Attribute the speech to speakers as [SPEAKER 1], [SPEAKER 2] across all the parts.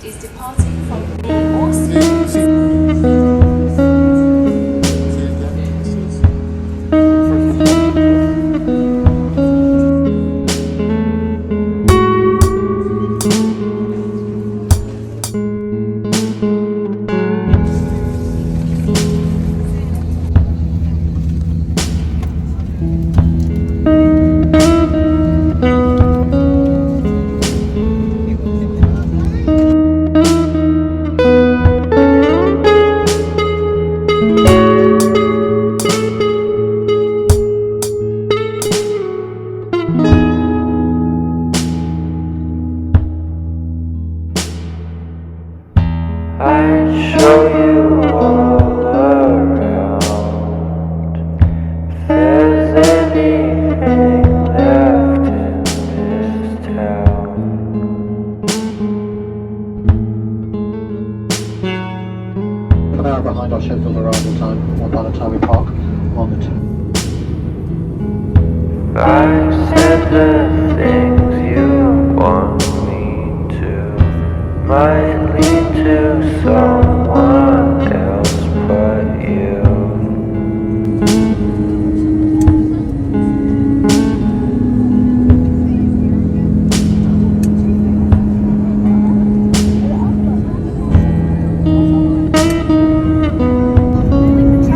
[SPEAKER 1] Is departing from the Austin.
[SPEAKER 2] I'd show you all around. If there's anything left in this town.
[SPEAKER 3] An hour behind our scheduled arrival time, or by the time we park on the
[SPEAKER 2] I said the things you want me to might lead to someone else but you.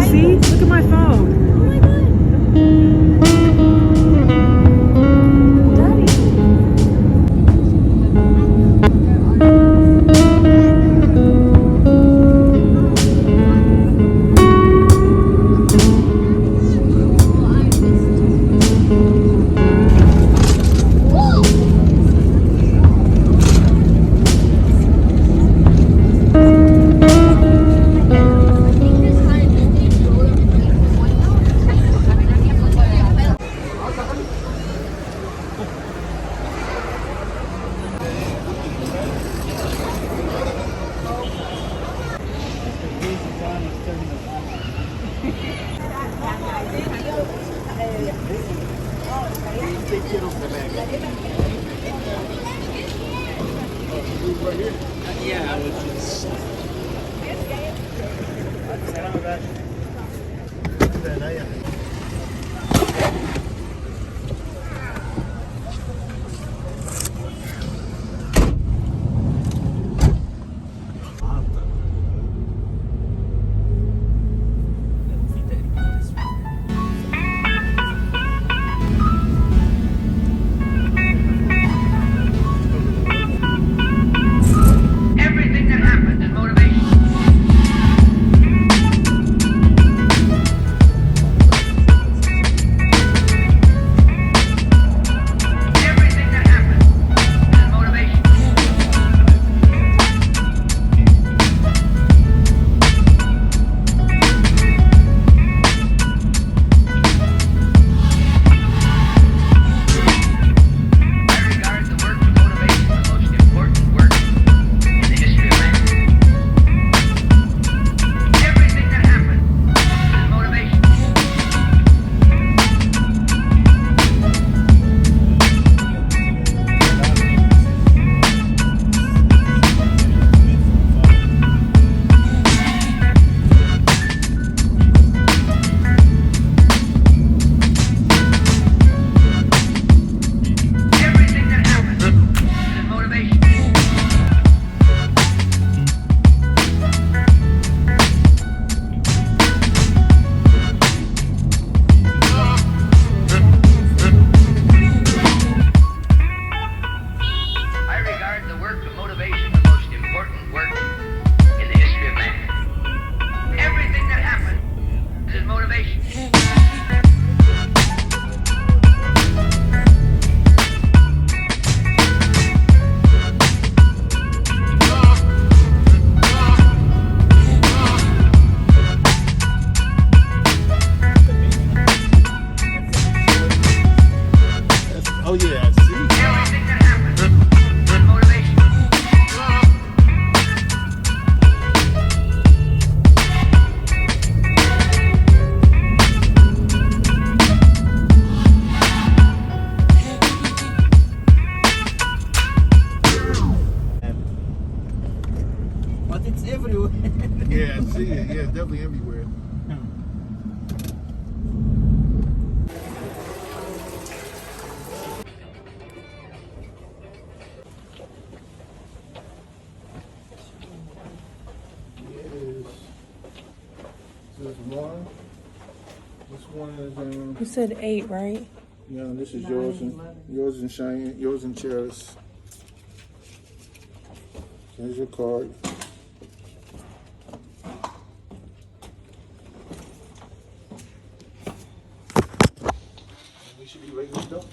[SPEAKER 4] See? Look at my phone.
[SPEAKER 5] Oh yeah, see.
[SPEAKER 6] But it's everywhere.
[SPEAKER 5] Yeah, I see it. Yeah, it's definitely everywhere. This one. This one is
[SPEAKER 4] You said 8, right?
[SPEAKER 5] yeah, this is yours and Cheyenne, yours and Cheris. Here's your card. We should be ready to go.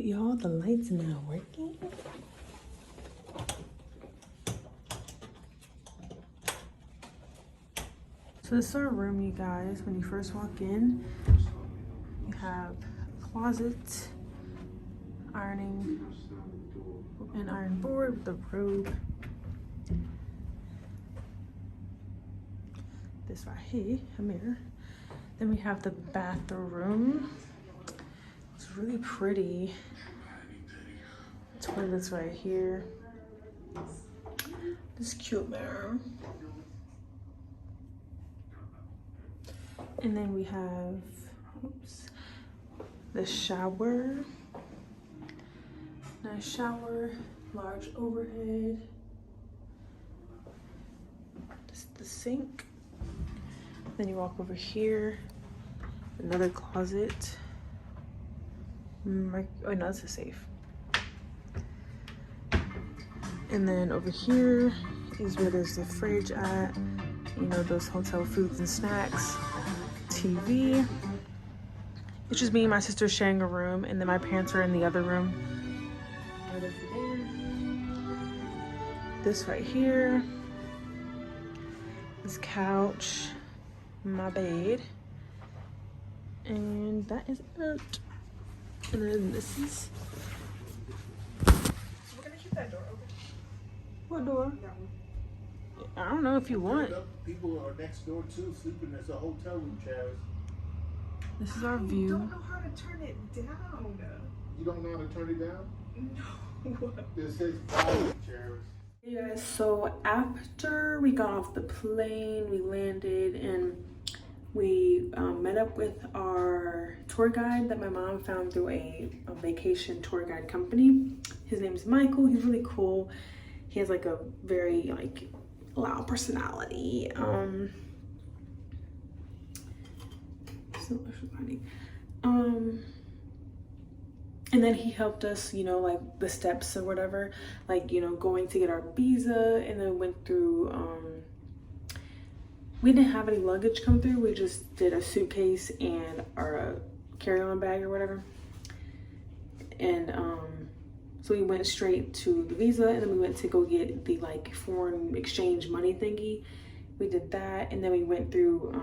[SPEAKER 4] Y'all, the light's not working. So this is our room, you guys. When you first walk in, you have a closet, ironing, an iron board with a robe. This right here, a mirror. Then we have the bathroom. It's really pretty. Toilets right here. This cute mirror. And then we have, oops, the shower. Nice shower, large overhead. This is the sink. Then you walk over here, another closet. Oh no, it's a safe. And then over here is where there's the fridge at. You know, those hotel foods and snacks. TV. It's just me and my sister sharing a room, and then my parents are in the other room. Right over there. This right here. This couch. My bed. And that is it. And then this is. We're gonna keep that door open. What door? I don't know if you want.
[SPEAKER 5] People are next door too, sleeping. There's a hotel room, Cheris.
[SPEAKER 4] This is our view.
[SPEAKER 6] I don't know how to turn it down.
[SPEAKER 5] You don't know how to turn it down?
[SPEAKER 6] No.
[SPEAKER 5] This says volume, Cheris.
[SPEAKER 4] Hey guys, so after we got off the plane, we landed and we met up with our tour guide that my mom found through a vacation tour guide company. His name's Michael. He's really cool. He has like a very like loud personality. And then he helped us, you know, like the steps or whatever, like, you know, going to get our visa, and then went through, we didn't have any luggage come through. We just did a suitcase and our carry-on bag or whatever. And so we went straight to the visa, and then we went to go get the like foreign exchange money thingy. We did that, and then we went through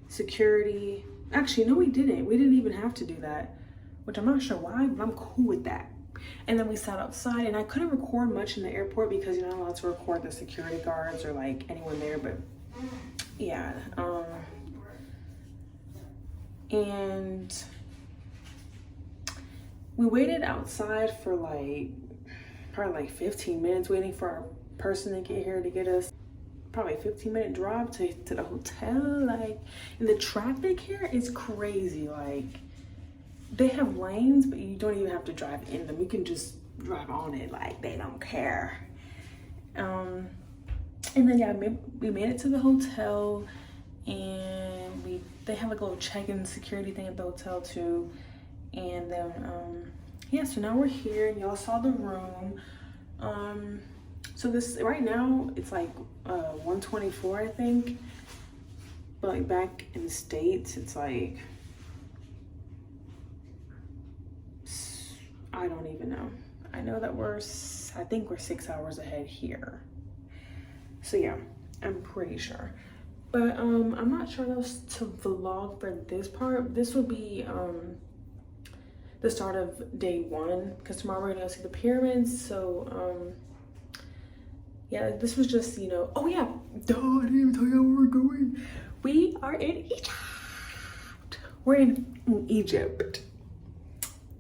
[SPEAKER 4] security. Actually, no, we didn't. We didn't even have to do that, which I'm not sure why, but I'm cool with that. And then we sat outside, and I couldn't record much in the airport because you're not allowed to record the security guards or like anyone there, but yeah. And we waited outside for like probably like 15 minutes waiting for our person to get here to get us. Probably a 15-minute drive to the hotel. Like, and the traffic here is crazy. Like, they have lanes, but you don't even have to drive in them. You can just drive on it. Like, they don't care. And then yeah, we made it to the hotel, and they have like a little check-in security thing at the hotel too. And then yeah, so now we're here, and y'all saw the room. So this right now it's like 124, I think, but like back in the States it's like, I don't even know. I know that I think we're 6 hours ahead here. So yeah, I'm pretty sure. But I'm not sure else to vlog for this part. This will be the start of day 1, because tomorrow we're gonna go see the pyramids. So yeah, this was just, you know, oh yeah, duh, I didn't even tell you where we're going. We are in Egypt. We're in Egypt.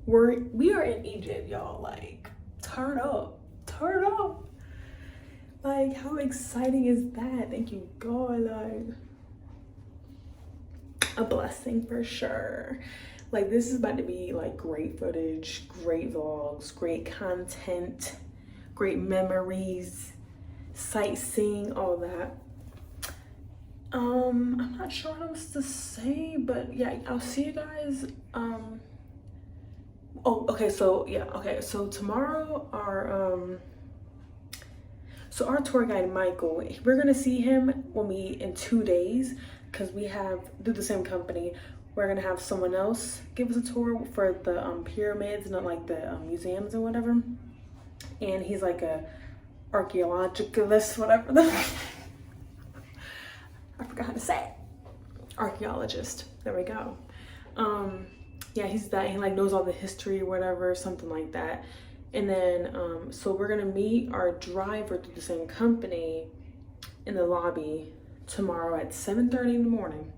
[SPEAKER 4] We are in Egypt, y'all. Like, turn up. Like, how exciting is that? Thank you, God. Like, a blessing for sure. Like, this is about to be like great footage, great vlogs, great content, great memories, sightseeing, all that. I'm not sure what else to say, but yeah, I'll see you guys. Oh, okay, so yeah, okay, so tomorrow our tour guide Michael, we're gonna see him in 2 days, because we have, through the same company, we're gonna have someone else give us a tour for the pyramids, not like the museums and whatever. And he's like a archaeologist, whatever the I forgot how to say it. Archaeologist, there we go. Yeah, he's that, he like knows all the history or whatever, something like that. And then so we're gonna meet our driver through the same company in the lobby tomorrow at 7:30 in the morning.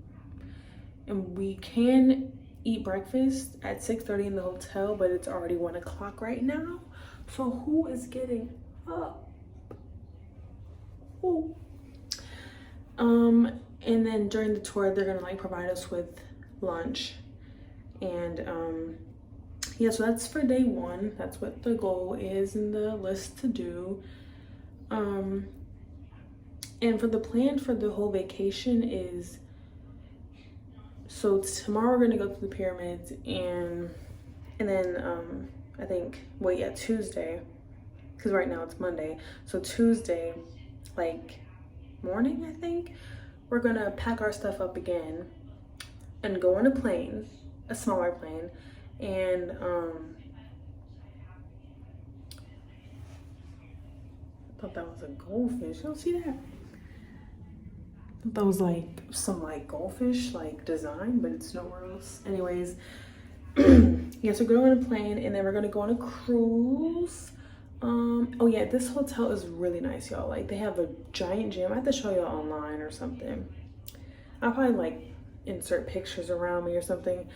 [SPEAKER 4] And we can eat breakfast at 6:30 in the hotel, but it's already 1 o'clock right now. So who is getting up? Who? And then during the tour, they're gonna like provide us with lunch. And yeah, so that's for day 1. That's what the goal is in the list to do. And for the plan for the whole vacation is, so tomorrow we're gonna go to the pyramids, and then I think, well yeah, Tuesday, because right now it's Monday, so Tuesday like morning, I think we're gonna pack our stuff up again and go on a plane, a smaller plane. And I thought that was a goldfish. You don't see that? That was like some like goldfish like design, but it's nowhere else. Anyways, yeah, so we're going on a plane, and then we're gonna go on a cruise. Oh yeah, this hotel is really nice, y'all. Like, they have a giant gym. I have to show y'all online or something. I'll probably like insert pictures around me or something.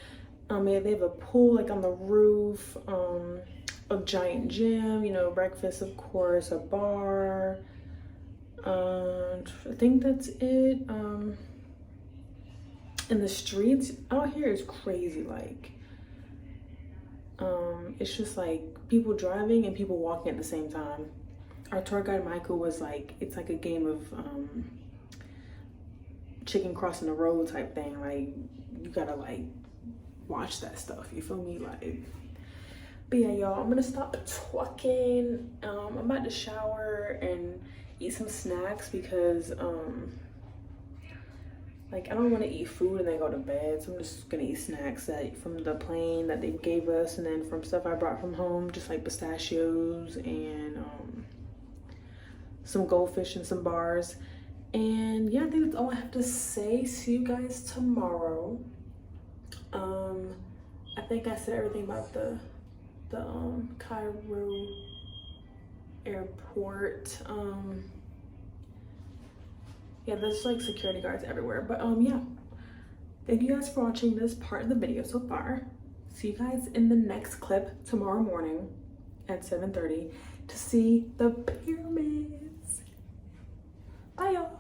[SPEAKER 4] Yeah, they have a pool like on the roof, a giant gym, you know, breakfast, of course, a bar. I think that's it. And the streets out here is crazy. Like, it's just like people driving and people walking at the same time. Our tour guide Michael was like, it's like a game of chicken crossing the road type thing. Like, you gotta like watch that stuff, you feel me? Like, but yeah, y'all, I'm gonna stop talking. I'm about to shower and eat some snacks, because like, I don't want to eat food and then go to bed, so I'm just gonna eat snacks from the plane that they gave us, and then from stuff I brought from home, just like pistachios and some goldfish and some bars. And yeah, I think that's all I have to say. See you guys tomorrow. I think I said everything about the Cairo airport. Yeah, there's like security guards everywhere, but yeah, thank you guys for watching this part of the video so far. See you guys in the next clip tomorrow morning at 7:30 to see the pyramids. Bye, y'all.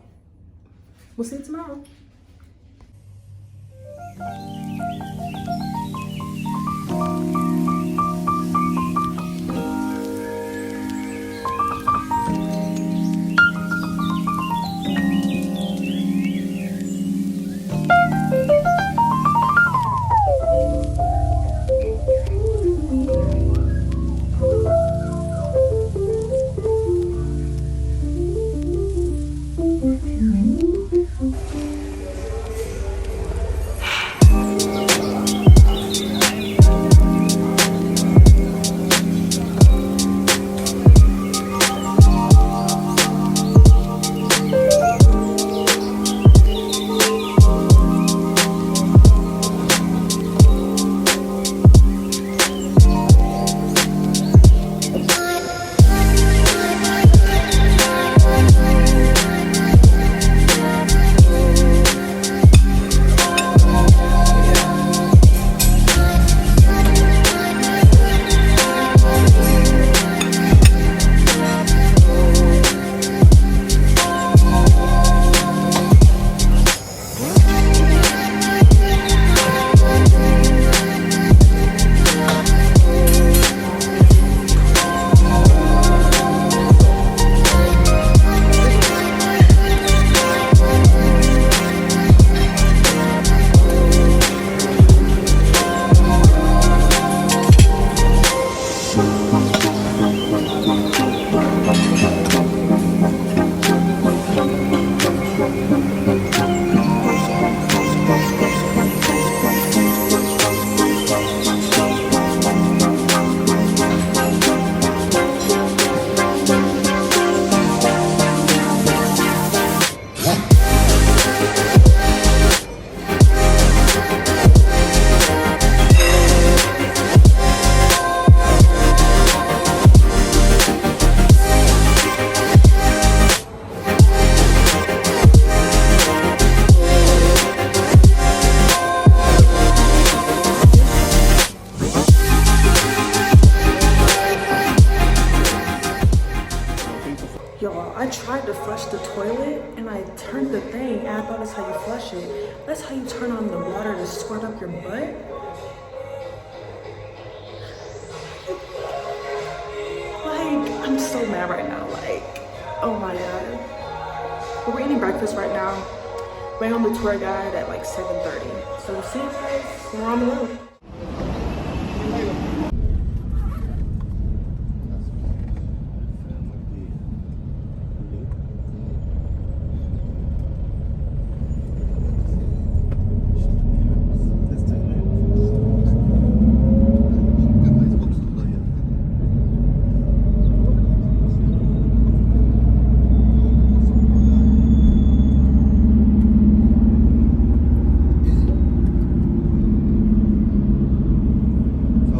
[SPEAKER 4] We'll see you tomorrow. Y'all, I tried to flush the toilet and I turned the thing and I thought that's how you flush it. That's how you turn on the water to squirt up your butt. Like, I'm so mad right now. Like, oh my god. But we're eating breakfast right now. Waiting on the tour guide at like 7:30. So see you guys when we're on the road.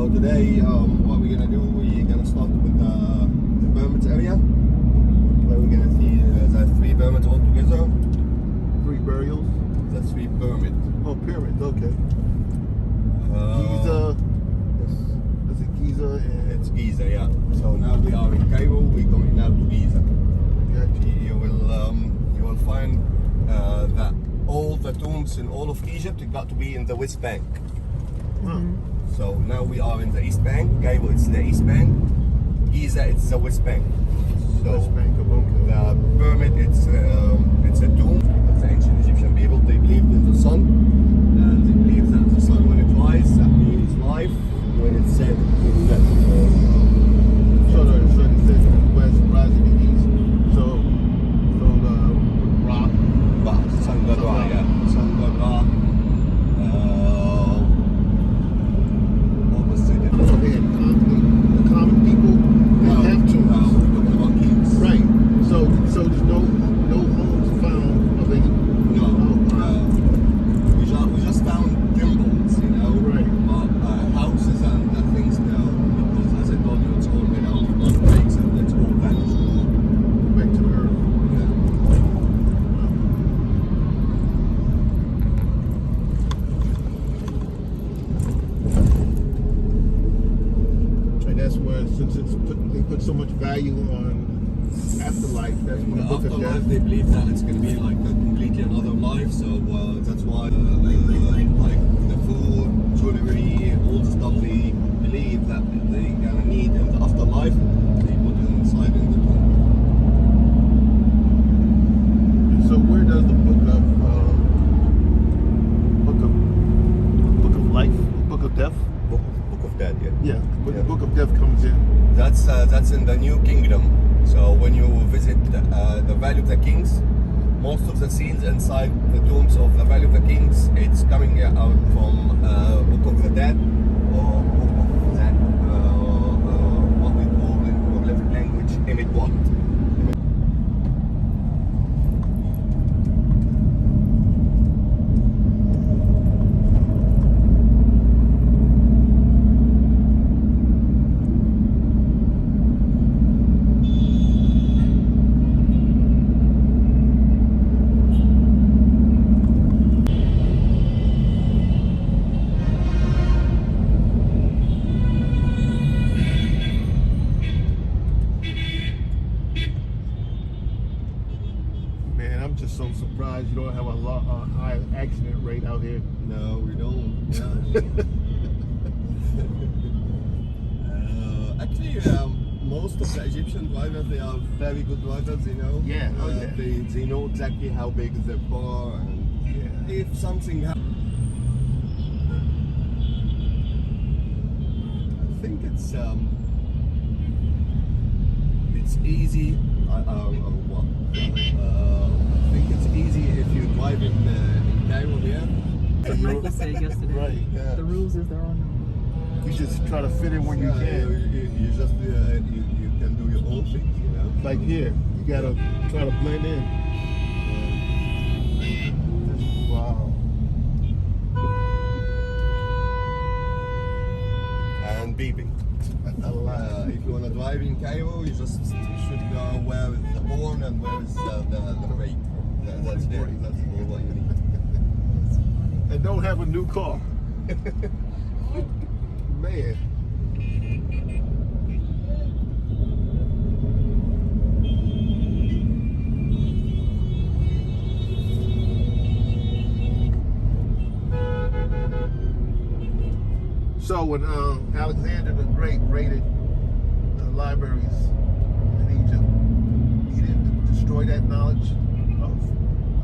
[SPEAKER 7] Today, what we're gonna do, we're gonna start with the pyramids area, where we're gonna see the 3 pyramids all together.
[SPEAKER 5] 3 burials?
[SPEAKER 7] The 3 pyramids.
[SPEAKER 5] Oh, pyramids, okay. Giza. Is it Giza? And
[SPEAKER 7] It's Giza, yeah. So now we are in Cairo. We're going now to Giza. You will find that all the tombs in all of Egypt got to be in the West Bank. So now we are in the East Bank. Cairo, it's the East Bank. Giza, it's the West Bank. So
[SPEAKER 5] West Bank, okay.
[SPEAKER 7] the pyramid, it's a tomb of the ancient Egyptian people. They believed in the sun, and they believed that the sun, when it rises, that means life. When it sets, it's death.
[SPEAKER 5] So it says west, rising in east. So the rock.
[SPEAKER 7] But sun god Ra, yeah. Sun god Ra. What was it?
[SPEAKER 5] So they had the common people. They have tombs.
[SPEAKER 7] We're talking about kings.
[SPEAKER 5] Right. So there's no homes found of any.
[SPEAKER 7] No. We just found temples, you know.
[SPEAKER 5] Right.
[SPEAKER 7] But houses and things now, because as I told you, it's all made out of blood flakes and it's all vanished.
[SPEAKER 5] Back to the earth. And that's where, since they put so much value on afterlife, that's
[SPEAKER 7] In
[SPEAKER 5] when
[SPEAKER 7] the
[SPEAKER 5] the book of
[SPEAKER 7] afterlife,
[SPEAKER 5] death.
[SPEAKER 7] they believe that it's going to be like a completely another life, so that's why like the food, jewelry, all the stuff they believe that they're going to need in the afterlife, they put it inside in the tomb.
[SPEAKER 5] So where does the book of life, book of death?
[SPEAKER 7] Book of Dead, yeah.
[SPEAKER 5] Yeah, where
[SPEAKER 7] Yeah.
[SPEAKER 5] the book of death comes in.
[SPEAKER 7] That's in the New Kingdom. So when you visit the Valley of the Kings, most of the scenes inside the tombs of the Valley of the Kings, it's coming out from Book of the Dead, or Book of that, what we call in hieroglyphic language, Imit what?
[SPEAKER 5] Man, I'm just so surprised you don't have a high accident rate out here.
[SPEAKER 7] No, we don't. Yeah. Actually, most of the Egyptian drivers, they are very good drivers, you know.
[SPEAKER 5] Yeah, oh yeah.
[SPEAKER 7] They know exactly how big is their car, and if something happens, I think it's easy. I think it's easy
[SPEAKER 6] Like Michael said yesterday.
[SPEAKER 5] Right.
[SPEAKER 7] Yeah.
[SPEAKER 6] The rules is their own.
[SPEAKER 5] You just try to fit in when you
[SPEAKER 7] Yeah,
[SPEAKER 5] can.
[SPEAKER 7] you just you can do your own thing, you know.
[SPEAKER 5] Like here, you gotta try to blend in. Wow.
[SPEAKER 7] And beeping.
[SPEAKER 5] I like
[SPEAKER 7] If you wanna drive in Cairo, you just should know where is the horn and where is the rate. That's it. That's all what you need.
[SPEAKER 5] and don't have a new car. Man. So when Alexander the Great raided the libraries in Egypt, he didn't destroy that knowledge of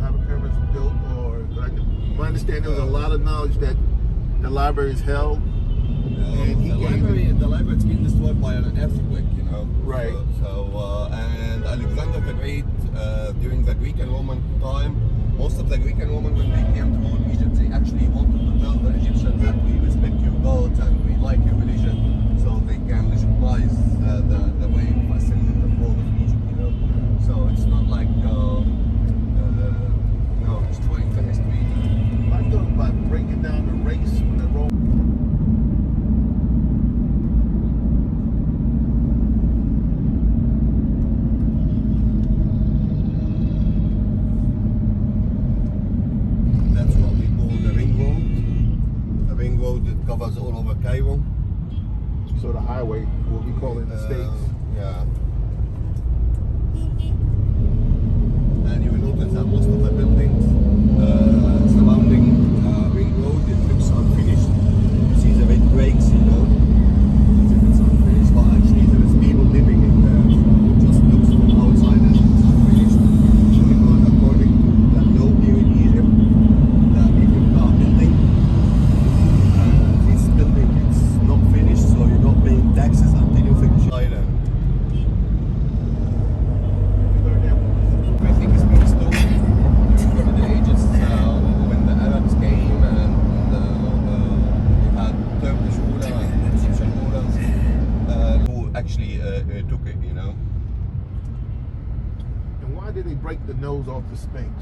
[SPEAKER 5] how the pyramids were built, or like my understanding, there was a lot of knowledge that the libraries held, and he
[SPEAKER 7] the library's been destroyed by an earthquake, you know.
[SPEAKER 5] Right.
[SPEAKER 7] And Alexander the Great, during the Greek and Roman time, most of the Greek and Roman, when they came to rule Egypt, they actually wanted to tell the Egyptians that we respect your gods and we like your religion, so they can legitimize the way of ascending the throne of Egypt, you know. So it's not like destroying the history.
[SPEAKER 5] I thought about breaking down the race when the Roman.
[SPEAKER 7] That's what we call the ring road. The ring road that covers all over Cairo.
[SPEAKER 5] So the highway, what we call it in the States.
[SPEAKER 7] Yeah. And you will notice that most of the buildings surrounding ring road, it looks unfinished. You see the red bricks, you know, as if it's unfinished, but actually there is people living in there, so it just looks from outside as it's unfinished. Because according to the law here in Egypt, that if you start building, this building it's not finished, so you're not paying taxes until you finish it. Everything is being stolen over the ages. When the Arabs came and we had Turkish rulers and Egyptian rulers who actually took it, you know.
[SPEAKER 5] And why did they break the nose off the Sphinx?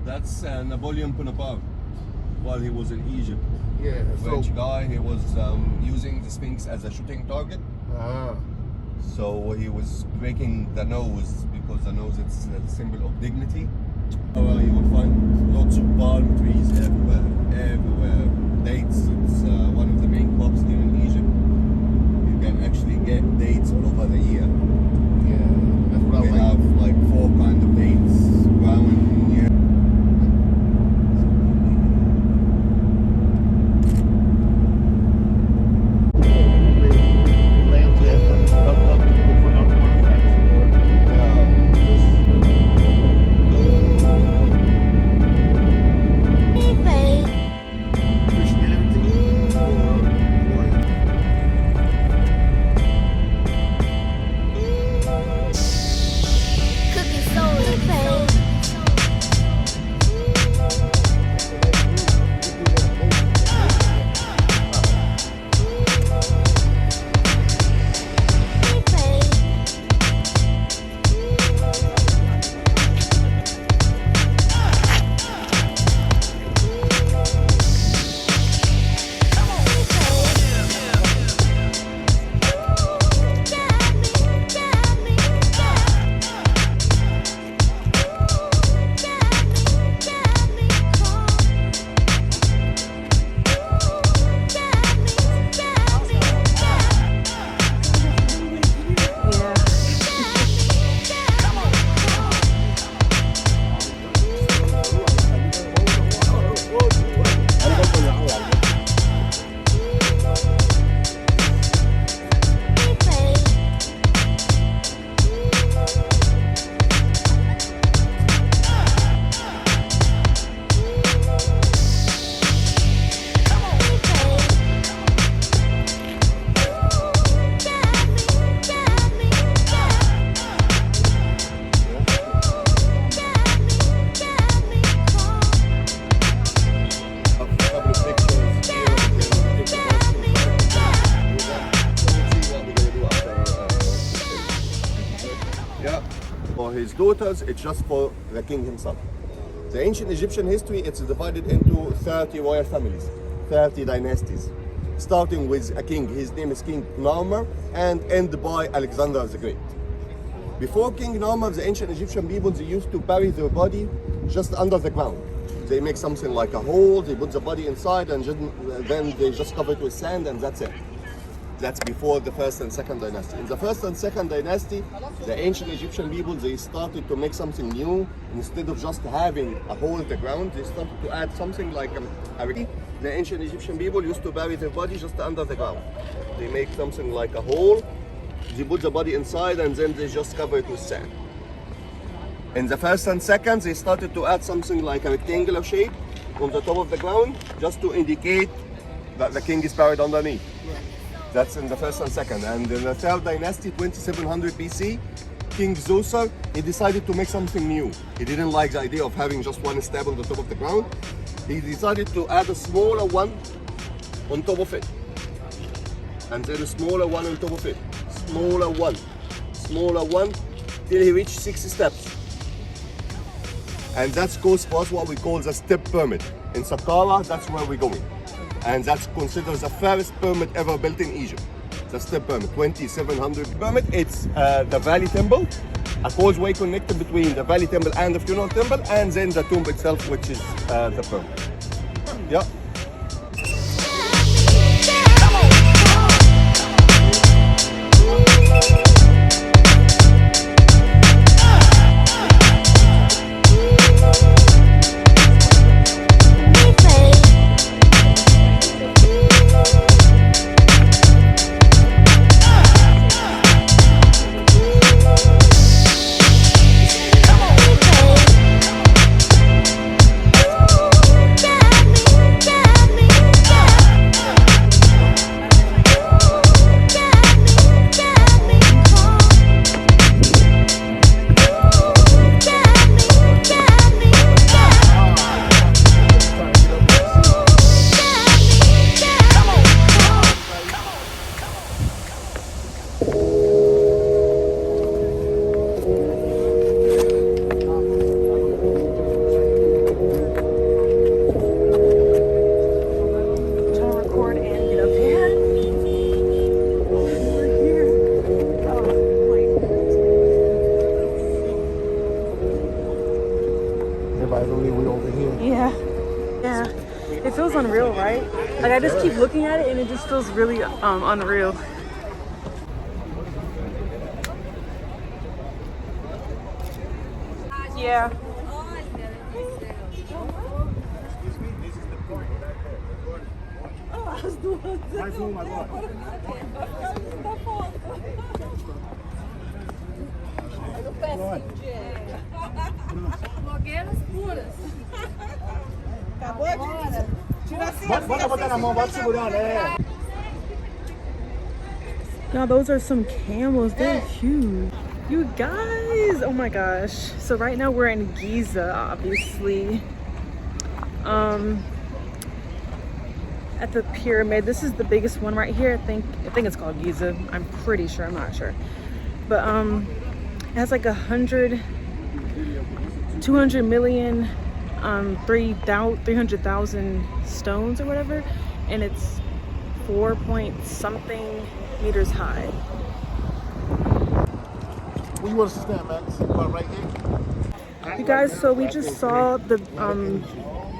[SPEAKER 7] That's Napoleon Bonaparte while he was in Egypt.
[SPEAKER 5] Yeah,
[SPEAKER 7] French guy, he was using the Sphinx as a shooting target. So he was breaking the nose because the nose is a symbol of dignity. You will find lots of palm trees everywhere. Dates, it's one of the main crops here in Egypt. You can actually get dates all over the year.
[SPEAKER 5] yeah, that's what I
[SPEAKER 7] We
[SPEAKER 5] like.
[SPEAKER 7] have like 4 kinds of dates growing here. daughters, it's just for the king himself. The ancient Egyptian history, it's divided into 30 royal families, 30 dynasties, starting with a king, his name is King Narmer, and end by Alexander the Great. Before King Narmer, the ancient Egyptian people, they used to bury their body just under the ground. They make something like a hole, they put the body inside, and then they just cover it with sand, and that's it. That's before the first and second dynasty. In the first and second dynasty, the ancient Egyptian people, they started to make something new. Instead of just having a hole in the ground, they started to add something like the ancient Egyptian people used to bury their body just under the ground. They make something like a hole, they put the body inside, and then they just cover it with sand. In the first and second, they started to add something like a rectangular shape on the top of the ground, just to indicate that the king is buried underneath. That's in the first and second. And in the third dynasty, 2700 BC, King Zosser, he decided to make something new. He didn't like the idea of having just one step on the top of the ground. He decided to add a smaller one on top of it. And then a smaller one on top of it. Smaller one, till he reached 60 steps. And that goes for us what we call the step pyramid. In Sakkara, that's where we're going. And that's considered the first pyramid ever built in Egypt. The step pyramid, 2700 pyramid. It's the Valley Temple, a causeway connected between the Valley Temple and the Funeral Temple, and then the tomb itself, which is the pyramid. Yeah.
[SPEAKER 4] It feels unreal, right? Like I just keep looking at it and it just feels really unreal. Yeah. Now those are some camels. They're huge. You guys, oh my gosh. So right now we're in Giza, obviously. At the pyramid. This is the biggest one right here. I think it's called Giza. I'm pretty sure, I'm not sure. But it has like 200 million 300,000 stones or whatever, and it's 4 point something meters high.
[SPEAKER 5] Where you want us to stand, Max? Right here?
[SPEAKER 4] You guys, so we just saw the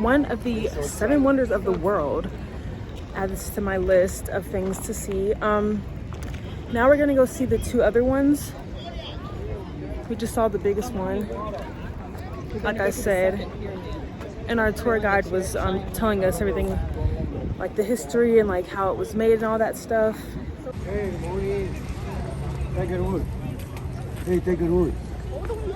[SPEAKER 4] one of the 7 wonders of the world. Add this to my list of things to see. Now we're gonna go see the 2 other ones. We just saw the biggest one, like I said, and our tour guide was telling us everything, like the history and like how it was made and all that stuff.
[SPEAKER 8] Hey, morning. Take it wood. Hey, take it wood.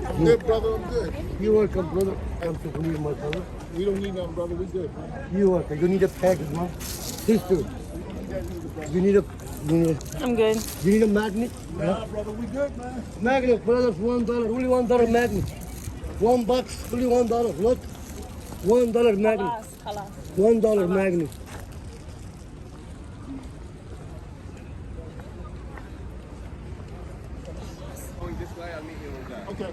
[SPEAKER 5] I'm good, brother. I'm good.
[SPEAKER 8] You're welcome, brother. I'm so pleased, my brother.
[SPEAKER 5] We don't need nothing, brother. We good, man.
[SPEAKER 8] You're welcome. You need a package, man. Sister. You need a.
[SPEAKER 4] I'm good.
[SPEAKER 8] You need a magnet?
[SPEAKER 5] Nah, brother. We good, man.
[SPEAKER 8] Magnet, brothers, $1. Only $1 magnet. $1, only $1. Look. $1 magnet. $1 magnet.
[SPEAKER 7] Going this way, I'll meet you over there.
[SPEAKER 5] Okay.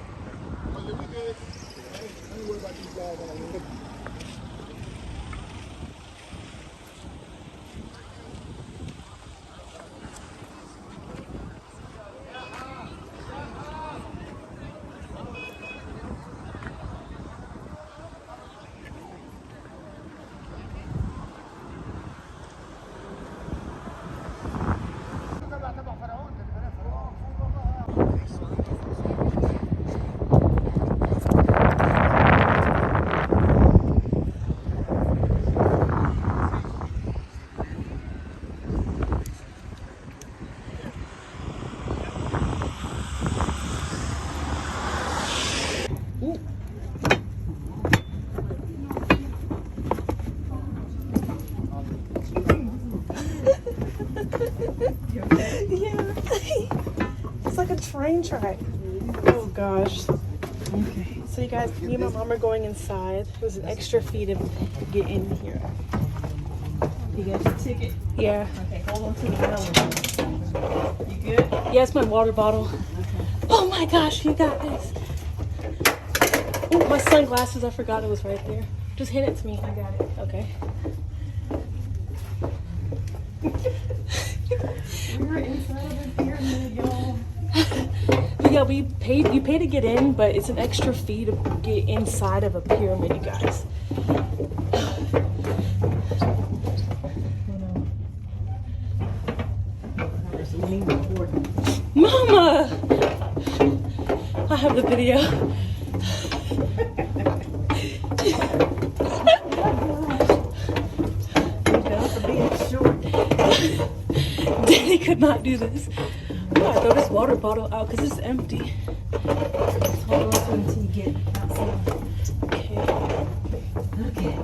[SPEAKER 4] It's like a train track. Oh gosh. Okay. So you guys, me and my mom are going inside. It was an extra fee to get in here.
[SPEAKER 6] You got your ticket?
[SPEAKER 4] Yeah.
[SPEAKER 6] Okay, hold on to the rail. You good?
[SPEAKER 4] Yes, my water bottle. Oh my gosh, you got this. Oh, my sunglasses, I forgot it was right there. Just hand it to me. I got it. Okay.
[SPEAKER 6] We're inside of the pyramid, y'all.
[SPEAKER 4] Yeah, you pay to get in, but it's an extra fee to get inside of a pyramid, you guys. Mama! I have the video. Daddy could not do this. Oh, I throw this water bottle out because it's empty.
[SPEAKER 6] Hold on to it until you get outside.
[SPEAKER 4] Okay.
[SPEAKER 6] Okay.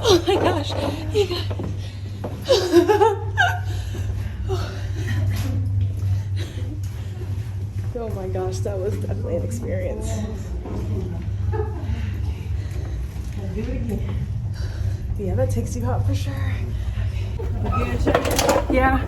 [SPEAKER 4] Oh my gosh. You guys. Oh my gosh, that was definitely an experience.
[SPEAKER 6] Do it again.
[SPEAKER 4] Yeah, that takes you out for sure.
[SPEAKER 6] You good, Chephren?
[SPEAKER 4] Yeah.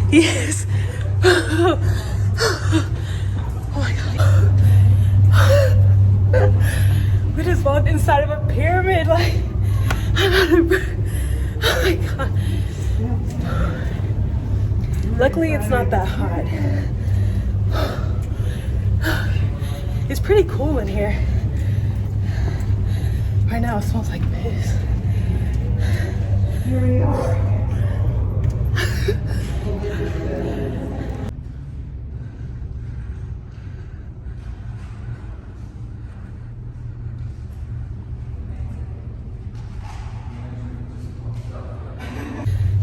[SPEAKER 4] Yes. Oh my god. We just walked inside of a pyramid. Like, oh my god. Luckily, it's not that hot. It's pretty cool in here. Right now, it smells like piss. Here we are.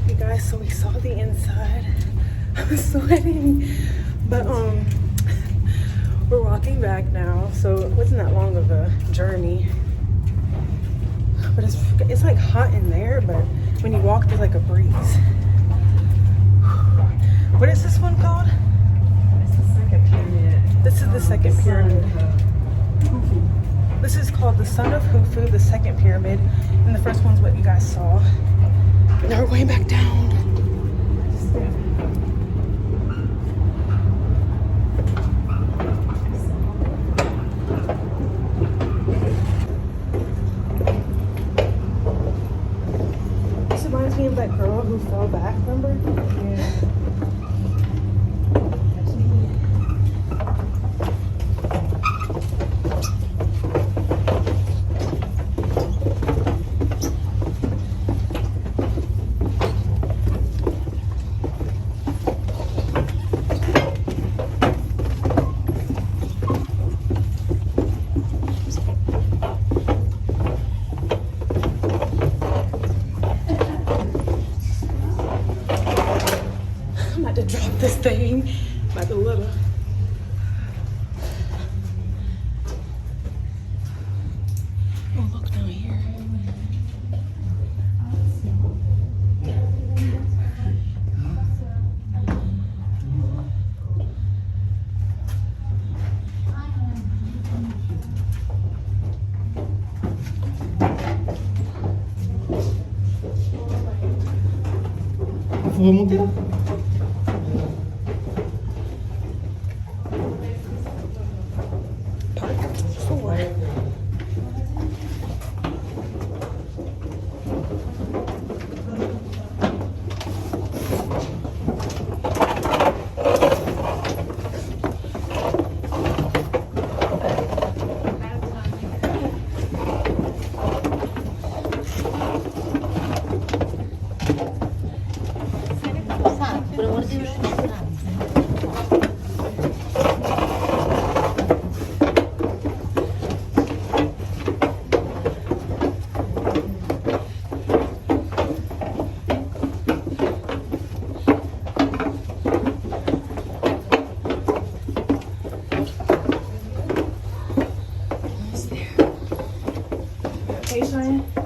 [SPEAKER 4] You guys, so we saw the inside. I'm sweating, but we're walking back now, so it wasn't that long of a journey. But it's like hot in there, but when you walk, there's like a breeze. What is this one called?
[SPEAKER 6] It's the second pyramid.
[SPEAKER 4] This is the second pyramid. This is called the Son of Khufu, the second pyramid, and the first one's what you guys saw. And now we're going back down. This reminds me of that girl who fell back, remember? Yeah. this thing like a little. Oh, look down here.
[SPEAKER 3] Faut remonter là?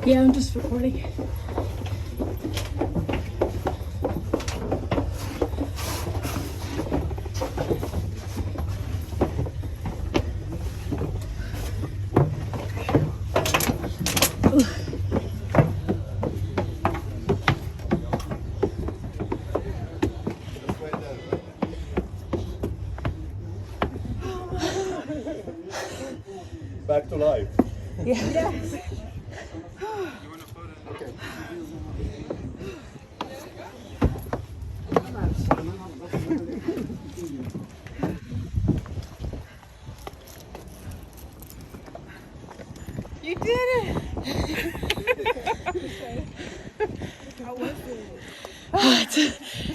[SPEAKER 4] Yeah, I'm just recording.
[SPEAKER 7] Back to life.
[SPEAKER 4] Yeah.
[SPEAKER 6] You did it!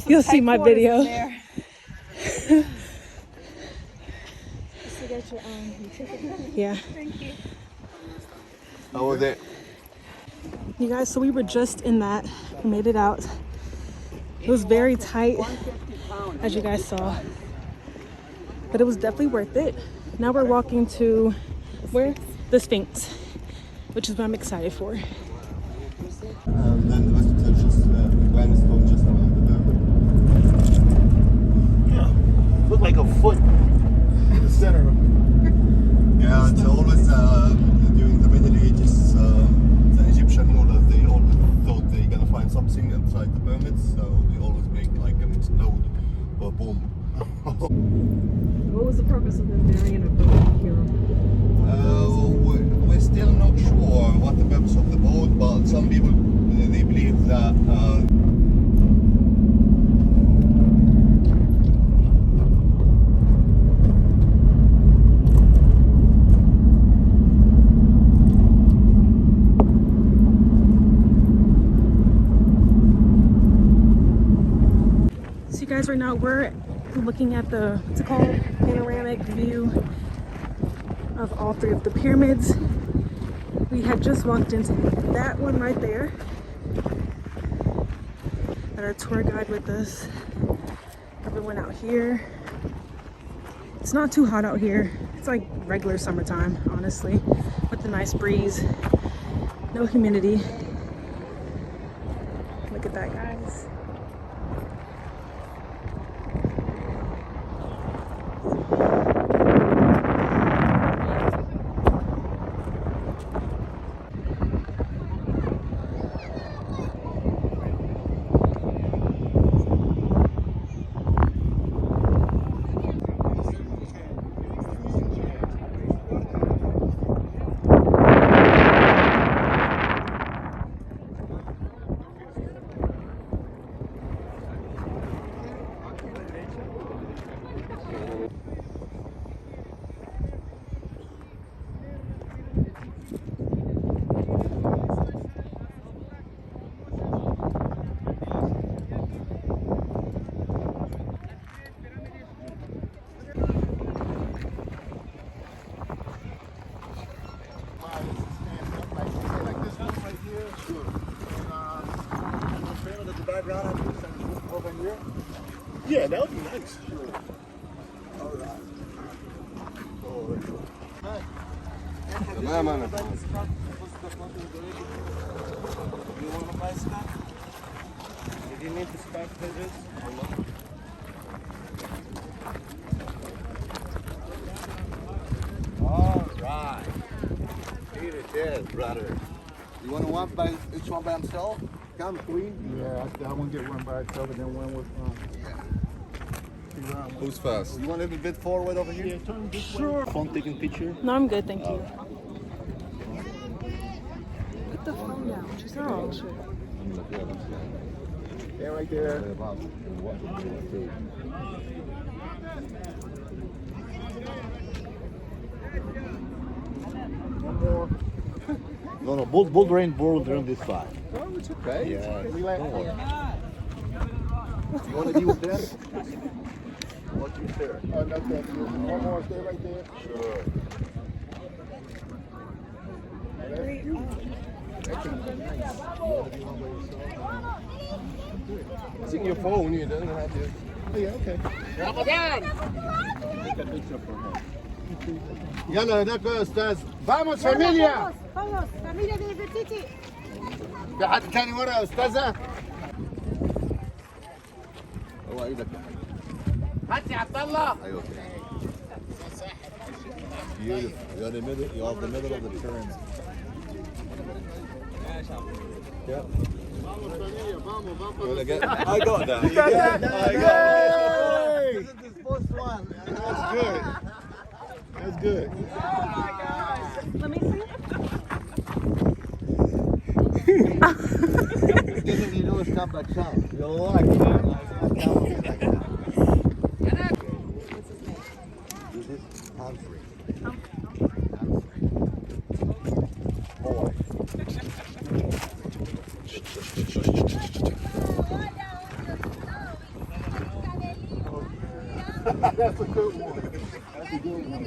[SPEAKER 4] You'll see my video. Yeah.
[SPEAKER 7] How was it?
[SPEAKER 4] You guys, so we were just in that. We made it out. It was very tight, as you guys saw. But it was definitely worth it. Now we're walking to where? The Sphinx, which is what I'm excited for.
[SPEAKER 7] Then the rest of the just limestone just around the
[SPEAKER 5] Yeah. Look like a foot in the center.
[SPEAKER 7] Yeah, it's always during the Middle Ages, the Egyptian rulers, they always thought they're gonna find something inside the pyramids, so they always make like an explode or boom.
[SPEAKER 6] What was the purpose of them burying a boat here?
[SPEAKER 7] We're still not sure what the purpose of the boat, but some people they believe that
[SPEAKER 4] So you guys, right now we're looking at the, what's it called? Panoramic view of all three of the pyramids. We had just walked into that one right there. Had our tour guide with us. Everyone out here. It's not too hot out here. It's like regular summertime, honestly, with a nice breeze. No humidity. Look at that, guys.
[SPEAKER 3] Background, over here.
[SPEAKER 5] Yeah, that would be nice.
[SPEAKER 7] تمام انا
[SPEAKER 5] All right. Eat it there, brother.
[SPEAKER 7] You want one by each one by himself? Come, queen.
[SPEAKER 5] Yeah, I want to get one by itself and then one with.
[SPEAKER 7] Who's first? You want a little bit forward over here?
[SPEAKER 5] Sure. Phone taking picture.
[SPEAKER 4] No, I'm good, thank you. Put the phone down. Just no.
[SPEAKER 5] Yeah, right there. One more. No, bull drain this side.
[SPEAKER 7] Oh, it's okay.
[SPEAKER 5] Yeah. Relax.
[SPEAKER 7] You want to be with them?
[SPEAKER 5] What you there? No, thank you. One more, stay right there.
[SPEAKER 7] Sure. It's in your phone. You don't have to.
[SPEAKER 5] Oh, yeah, okay.
[SPEAKER 7] يلا هناك يا استاذ. Vamos familia.
[SPEAKER 6] خلص فاميليا ديفيرتيتي.
[SPEAKER 7] في حد تاني ورا يا استاذه؟ هو ايدك يا حبيبي. هات يا عبد الله. ايوه كده. Beautiful. You're in the middle. You're off the middle of the turns. Yeah. I got that. You got that? I got it.
[SPEAKER 5] This is the first one. That's good. That's good.
[SPEAKER 4] Let me see.
[SPEAKER 5] Giving you no stop but stop. You'll like it. This is Humphrey. Boy. That's a good one. That's a good one.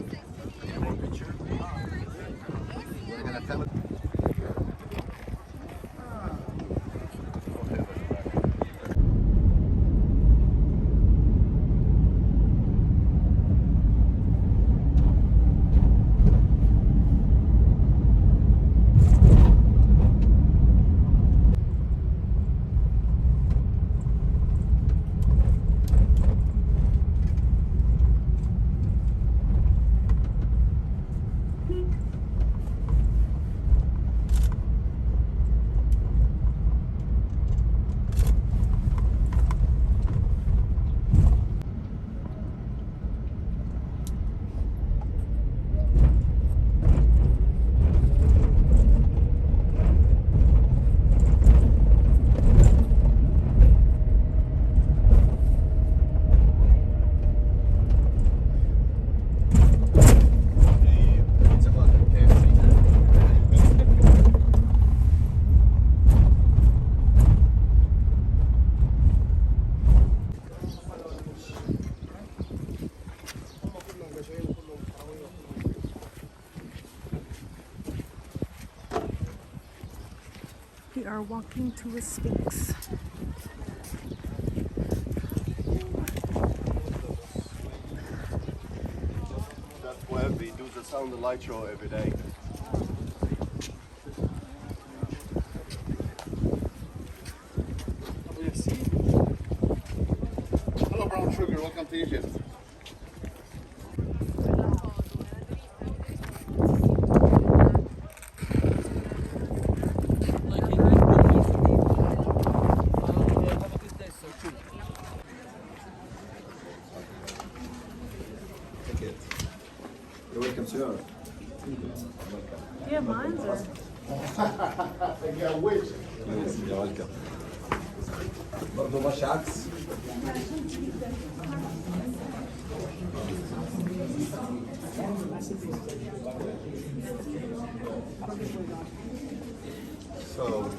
[SPEAKER 4] We are walking to a Sphinx.
[SPEAKER 7] That's where we do the sound and light show every day.
[SPEAKER 5] Hello, brown sugar. Welcome to Egypt.
[SPEAKER 7] You're welcome, sir.
[SPEAKER 4] Yeah, mine's are.
[SPEAKER 5] Yeah, which?
[SPEAKER 7] You're welcome. برضه ماشي عكس. So,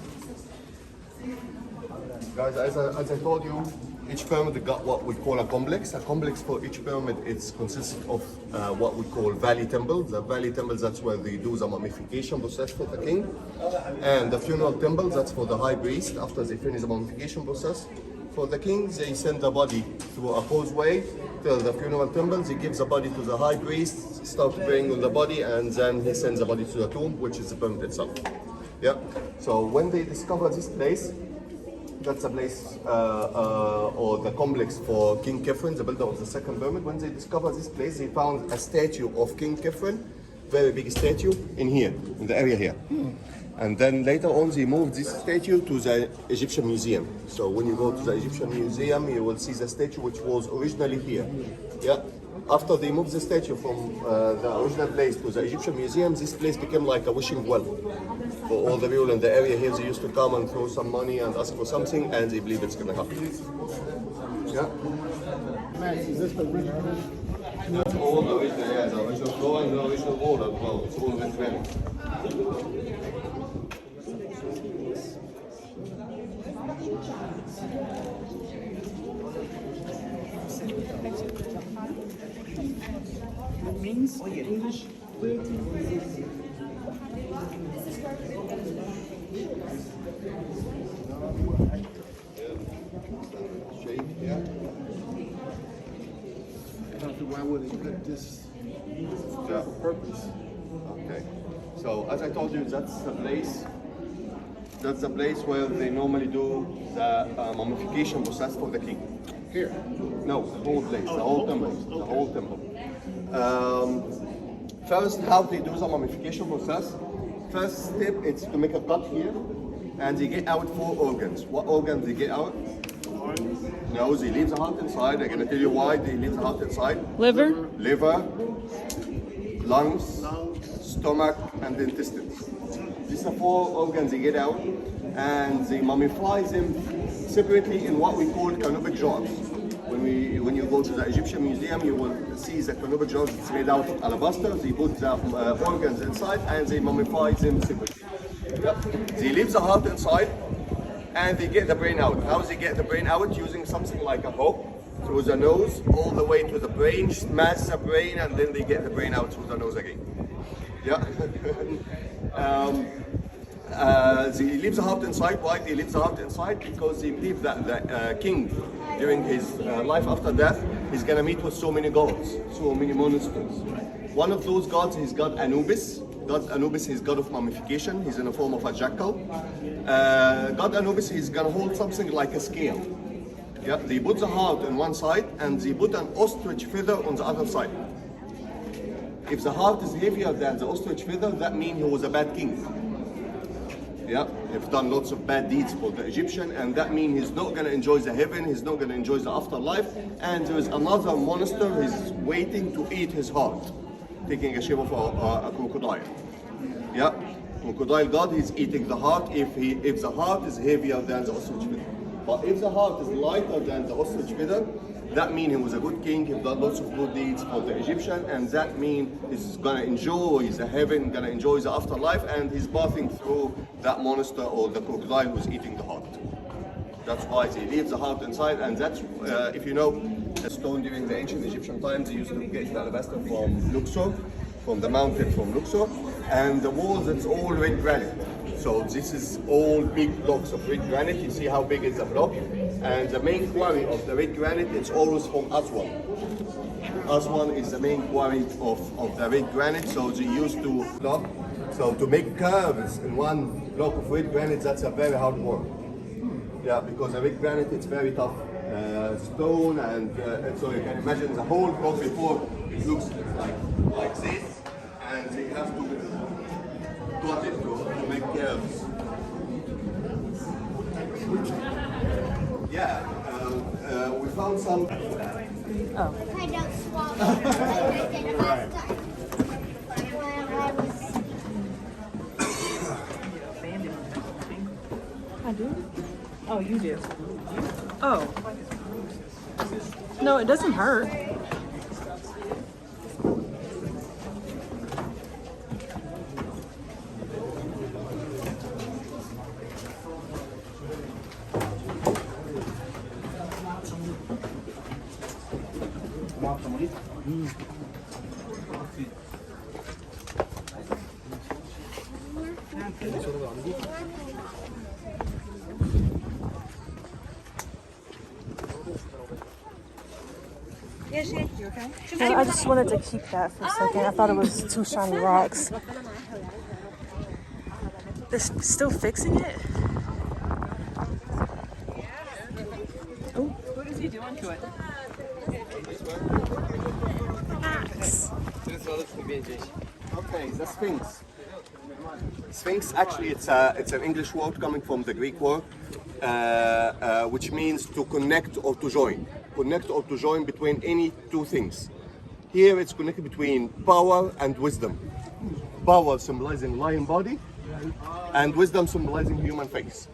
[SPEAKER 7] guys, as I told you, each pyramid got what we call a complex. A complex for each pyramid consists of what we call valley temples. The valley temples, that's where they do the mummification process for the king. And the funeral temples, that's for the high priest after they finish the mummification process. For the kings, they send the body through a causeway till the funeral temples. He gives the body to the high priest, starts praying on the body, and then he sends the body to the tomb, which is the pyramid itself. Yeah. So when they discover this place, that's a place or the complex for King Chephren, the builder of the second pyramid. When they discovered this place, they found a statue of King Chephren, very big statue, in here, in the area here. And then later on, they moved this statue to the Egyptian Museum. So when you go to the Egyptian Museum, you will see the statue which was originally here. Yeah. After they moved the statue from the original place to the Egyptian Museum, this place became like a wishing well for all the people in the area here. They used to come and throw some money and ask for something, and they believe it's going to happen. Yeah.
[SPEAKER 3] Max, is this the original?
[SPEAKER 7] That's all the original, yeah, the original floor and the original wall as well. It's all with granite.
[SPEAKER 6] Means English.
[SPEAKER 7] Yeah.
[SPEAKER 3] Why would they put this for purpose?
[SPEAKER 7] Okay. So as I told you, that's the place. That's the place where they normally do the mummification process for the king.
[SPEAKER 3] Here.
[SPEAKER 7] No, the whole place, the whole temple, the whole temple. First, how they do the mummification process? First step is to make a cut here, and they get out 4 organs. What organs they get out? No, they leave the heart inside. I'm gonna tell you why they leave the heart inside.
[SPEAKER 4] Liver?
[SPEAKER 7] Liver, lungs, stomach, and the intestines. These are 4 organs they get out, and they mummify them separately in what we call canopic jars. When you go to the Egyptian Museum, you will see the canopic jars. It's made out of alabaster. They put the organs inside and they mummify them separately. They leave the heart inside and they get the brain out. How do they get the brain out? Using something like a hook through the nose all the way to the brain, smash the brain, and then they get the brain out through the nose again. Yeah. They leave the heart inside. Why they leave the heart inside? Because they believe that the king, during his life after death, is going to meet with so many gods, so many monsters. One of those gods is God Anubis. God Anubis is god of mummification. He's in the form of a jackal. God Anubis is going to hold something like a scale. Yeah, they put the heart on one side and they put an ostrich feather on the other side. If the heart is heavier than the ostrich feather, that means he was a bad king. Yeah, he's done lots of bad deeds for the Egyptian, and that means he's not going to enjoy the heaven, he's not going to enjoy the afterlife, and there is another monster who's waiting to eat his heart, taking a shape of a crocodile. Yeah, crocodile god is eating the heart if the heart is heavier than the ostrich feather. But if the heart is lighter than the ostrich feather, that means he was a good king, he done lots of good deeds for the Egyptian, and that means he's gonna enjoy the heaven, gonna enjoy the afterlife, and he's passing through that monster or the crocodile who's eating the heart. That's why they leave the heart inside, and that's, if you know, the stone during the ancient Egyptian times, they used to get the alabaster from Luxor, from the mountain from Luxor, and the walls, it's all red granite. So this is all big blocks of red granite. You see how big is the block? And the main quarry of the red granite, it's always from Aswan. Aswan is the main quarry of the red granite, so they used to block. So to make curves in one block of red granite, that's a very hard work. Yeah, because the red granite, it's very tough stone, and so you can imagine the whole block before it looks like this, and they have to cut it to make curves. Yeah, we found some.
[SPEAKER 9] I don't swallow like I did last time. When I was
[SPEAKER 4] I do? Oh, you do? Oh. No, it doesn't hurt.
[SPEAKER 6] You okay?
[SPEAKER 4] And I just wanted to keep that for a second. I thought it was two shiny rocks. They're still fixing it? Oh.
[SPEAKER 6] What is he doing to it?
[SPEAKER 7] Okay, the Sphinx. Sphinx, actually, it's an English word coming from the Greek word, which means to connect or to join. Connect or to join between any two things. Here, it's connected between power and wisdom. Power symbolizing lion body, and wisdom symbolizing human face.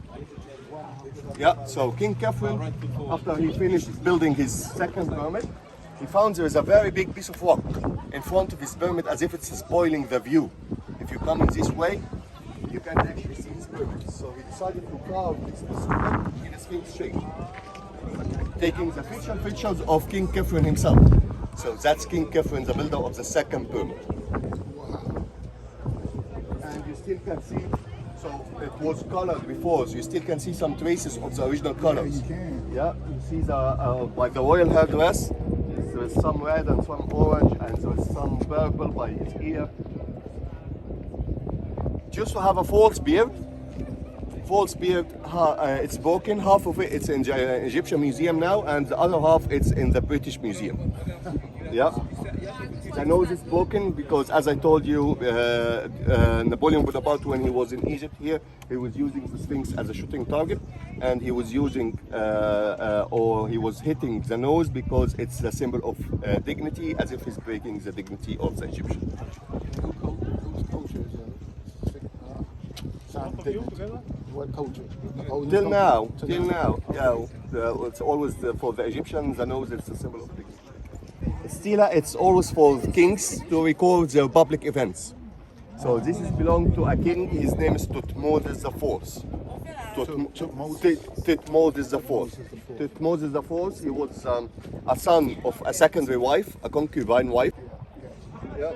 [SPEAKER 7] Yeah, so King Chephren, after he finished building his second pyramid, he found there is a very big piece of rock in front of his pyramid, as if it's spoiling the view. If you come in this way, you can actually see his pyramid. So he decided to carve this piece of rock in a sphinx shape, taking the facial features of King Chephren himself. So that's King Chephren, the builder of the second pyramid. And you still can see, so it was colored before, so you still can see some traces of the original colors. Yeah, you see the like the royal headdress. There is some red and some orange, and there is some purple by his ear. Just to have a false beard. False beard, it's broken. Half of it's in the Egyptian museum now, and the other half it's in the British Museum. Yeah. The nose is broken because, as I told you, Napoleon Bonaparte, when he was in Egypt here, he was using the Sphinx as a shooting target, and he was using or he was hitting the nose because it's a symbol of dignity, as if he's breaking the dignity of the Egyptian.
[SPEAKER 5] What culture?
[SPEAKER 7] Till now, yeah. It's always for the Egyptians, the nose is a symbol of dignity. Stela, it's always for kings to record their public events. So this is belonged to a king. His name is Thutmose IV. Thutmose IV. Thutmose IV. He was a son of a secondary wife, a concubine wife. Yeah.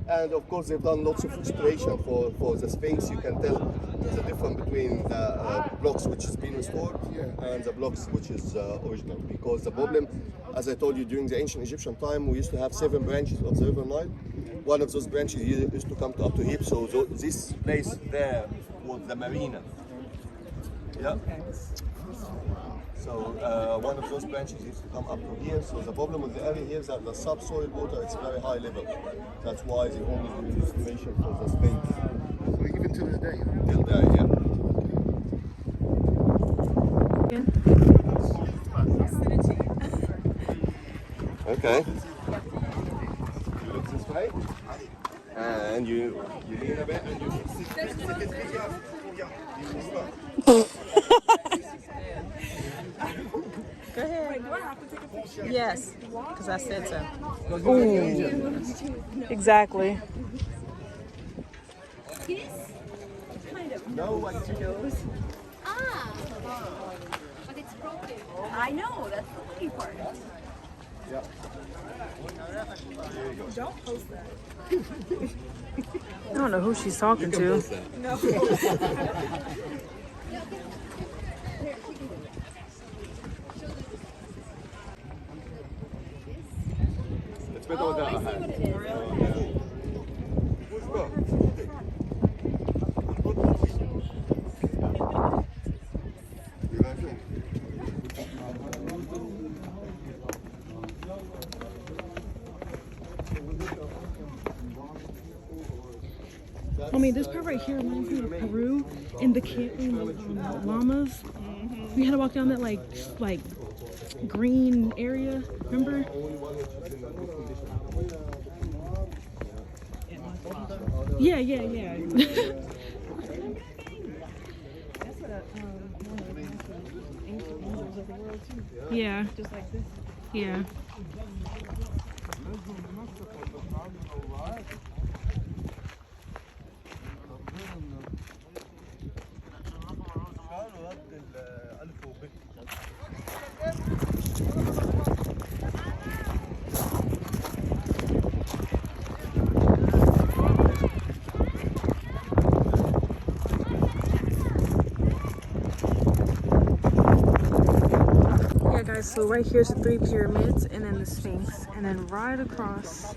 [SPEAKER 7] And of course, they've done lots of restoration for the Sphinx. You can tell the difference between the blocks which has been restored and the blocks which is original. Because the problem, as I told you, during the ancient Egyptian time, we used to have 7 branches of the River Nile. One of those branches used to come to up to here. So this place there was the marina. Yeah. So one of those branches used to come up to here. So the problem with the area here is that the subsoil water is very high level. That's why they only do restoration for the Sphinx.
[SPEAKER 5] So even to this day.
[SPEAKER 7] Till there, yeah. Okay. You look this way, and you lean a bit, and you
[SPEAKER 6] Go ahead. Wait, do I have to take a picture? Yes, because I said so.
[SPEAKER 4] Ooh. Exactly.
[SPEAKER 7] know what to do.
[SPEAKER 9] Ah! But it's broken.
[SPEAKER 6] I know, that's the funny part.
[SPEAKER 7] Yeah.
[SPEAKER 6] Don't post that.
[SPEAKER 4] I don't know who she's talking to.
[SPEAKER 6] No.
[SPEAKER 7] It's better with that.
[SPEAKER 6] I see what it is.
[SPEAKER 4] I mean, this part right here reminds me of Peru in the camping with llamas. We had to walk down that like green area. Remember? Yeah.
[SPEAKER 6] That's what one of the ancient wonders of the world too.
[SPEAKER 4] Yeah.
[SPEAKER 6] Just like this.
[SPEAKER 4] Yeah. guys, so right here's the 3 pyramids and then the Sphinx, and then right across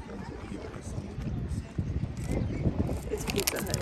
[SPEAKER 4] is Pizza Hut.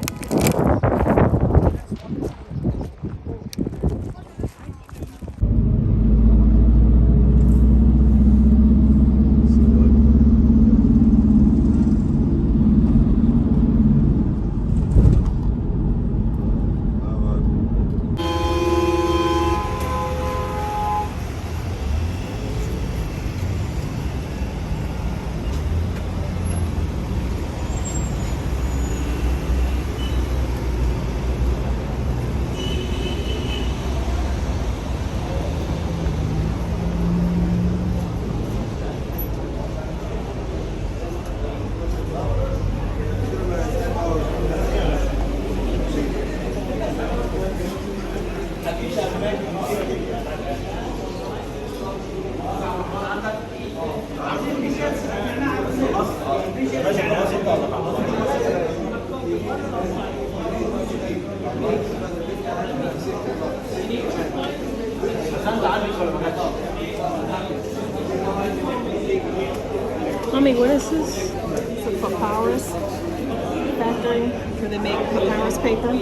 [SPEAKER 4] Mommy, what is this? It's a papyrus factory where they make papyrus paper.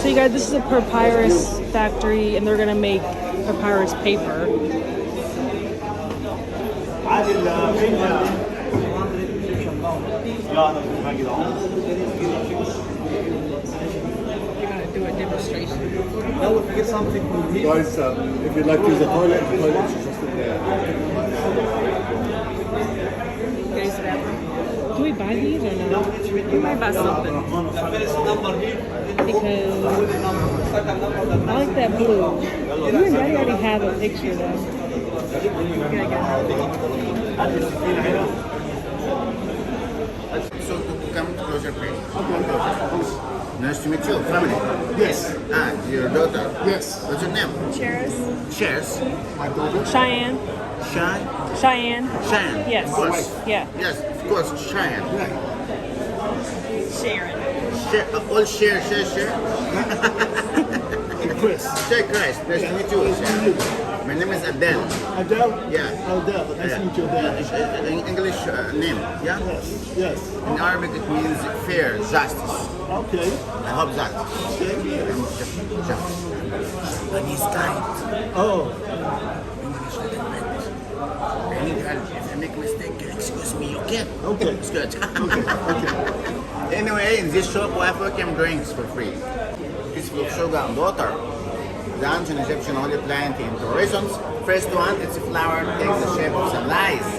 [SPEAKER 4] So you guys, this is a papyrus factory and they're gonna make papyrus paper. You're gonna do a demonstration.
[SPEAKER 3] Guys, if you'd like to use the toilet is just in there.
[SPEAKER 4] There's the bathroom. Do we buy these or no? We might buy something. Because I like that blue. You and Daddy already have a picture though.
[SPEAKER 10] So to come closer, please. Nice to meet you. Family.
[SPEAKER 3] Yes.
[SPEAKER 10] Ah, your daughter.
[SPEAKER 3] Yes.
[SPEAKER 10] What's your name?
[SPEAKER 4] Cheers.
[SPEAKER 10] Cheers.
[SPEAKER 3] My daughter.
[SPEAKER 4] Cheyenne. Cheyenne.
[SPEAKER 10] Cheyenne.
[SPEAKER 4] Yes.
[SPEAKER 10] Of course.
[SPEAKER 4] Yeah.
[SPEAKER 10] Yes, of course, Cheyenne.
[SPEAKER 4] Sharon.
[SPEAKER 10] All share.
[SPEAKER 3] Chris.
[SPEAKER 10] Share Christ. Nice to meet you. My name is Adele.
[SPEAKER 3] Adele?
[SPEAKER 10] Yeah.
[SPEAKER 3] Adele. Nice to meet you, Adele.
[SPEAKER 10] In English name, yeah?
[SPEAKER 3] Yes. Yes.
[SPEAKER 10] In Arabic it means fair, justice.
[SPEAKER 3] Okay.
[SPEAKER 10] I hope that.
[SPEAKER 3] Okay.
[SPEAKER 10] But he's kind.
[SPEAKER 3] Oh.
[SPEAKER 10] English a little bit. I need help. If I make a mistake, excuse me, okay?
[SPEAKER 3] Okay.
[SPEAKER 10] It's good.
[SPEAKER 3] Okay.
[SPEAKER 10] Anyway, in this shop we have welcome drinks for free. This is sugar and water. The ancient Egyptian holy plant in two reasons. First one, its flower takes the shape of sunrise,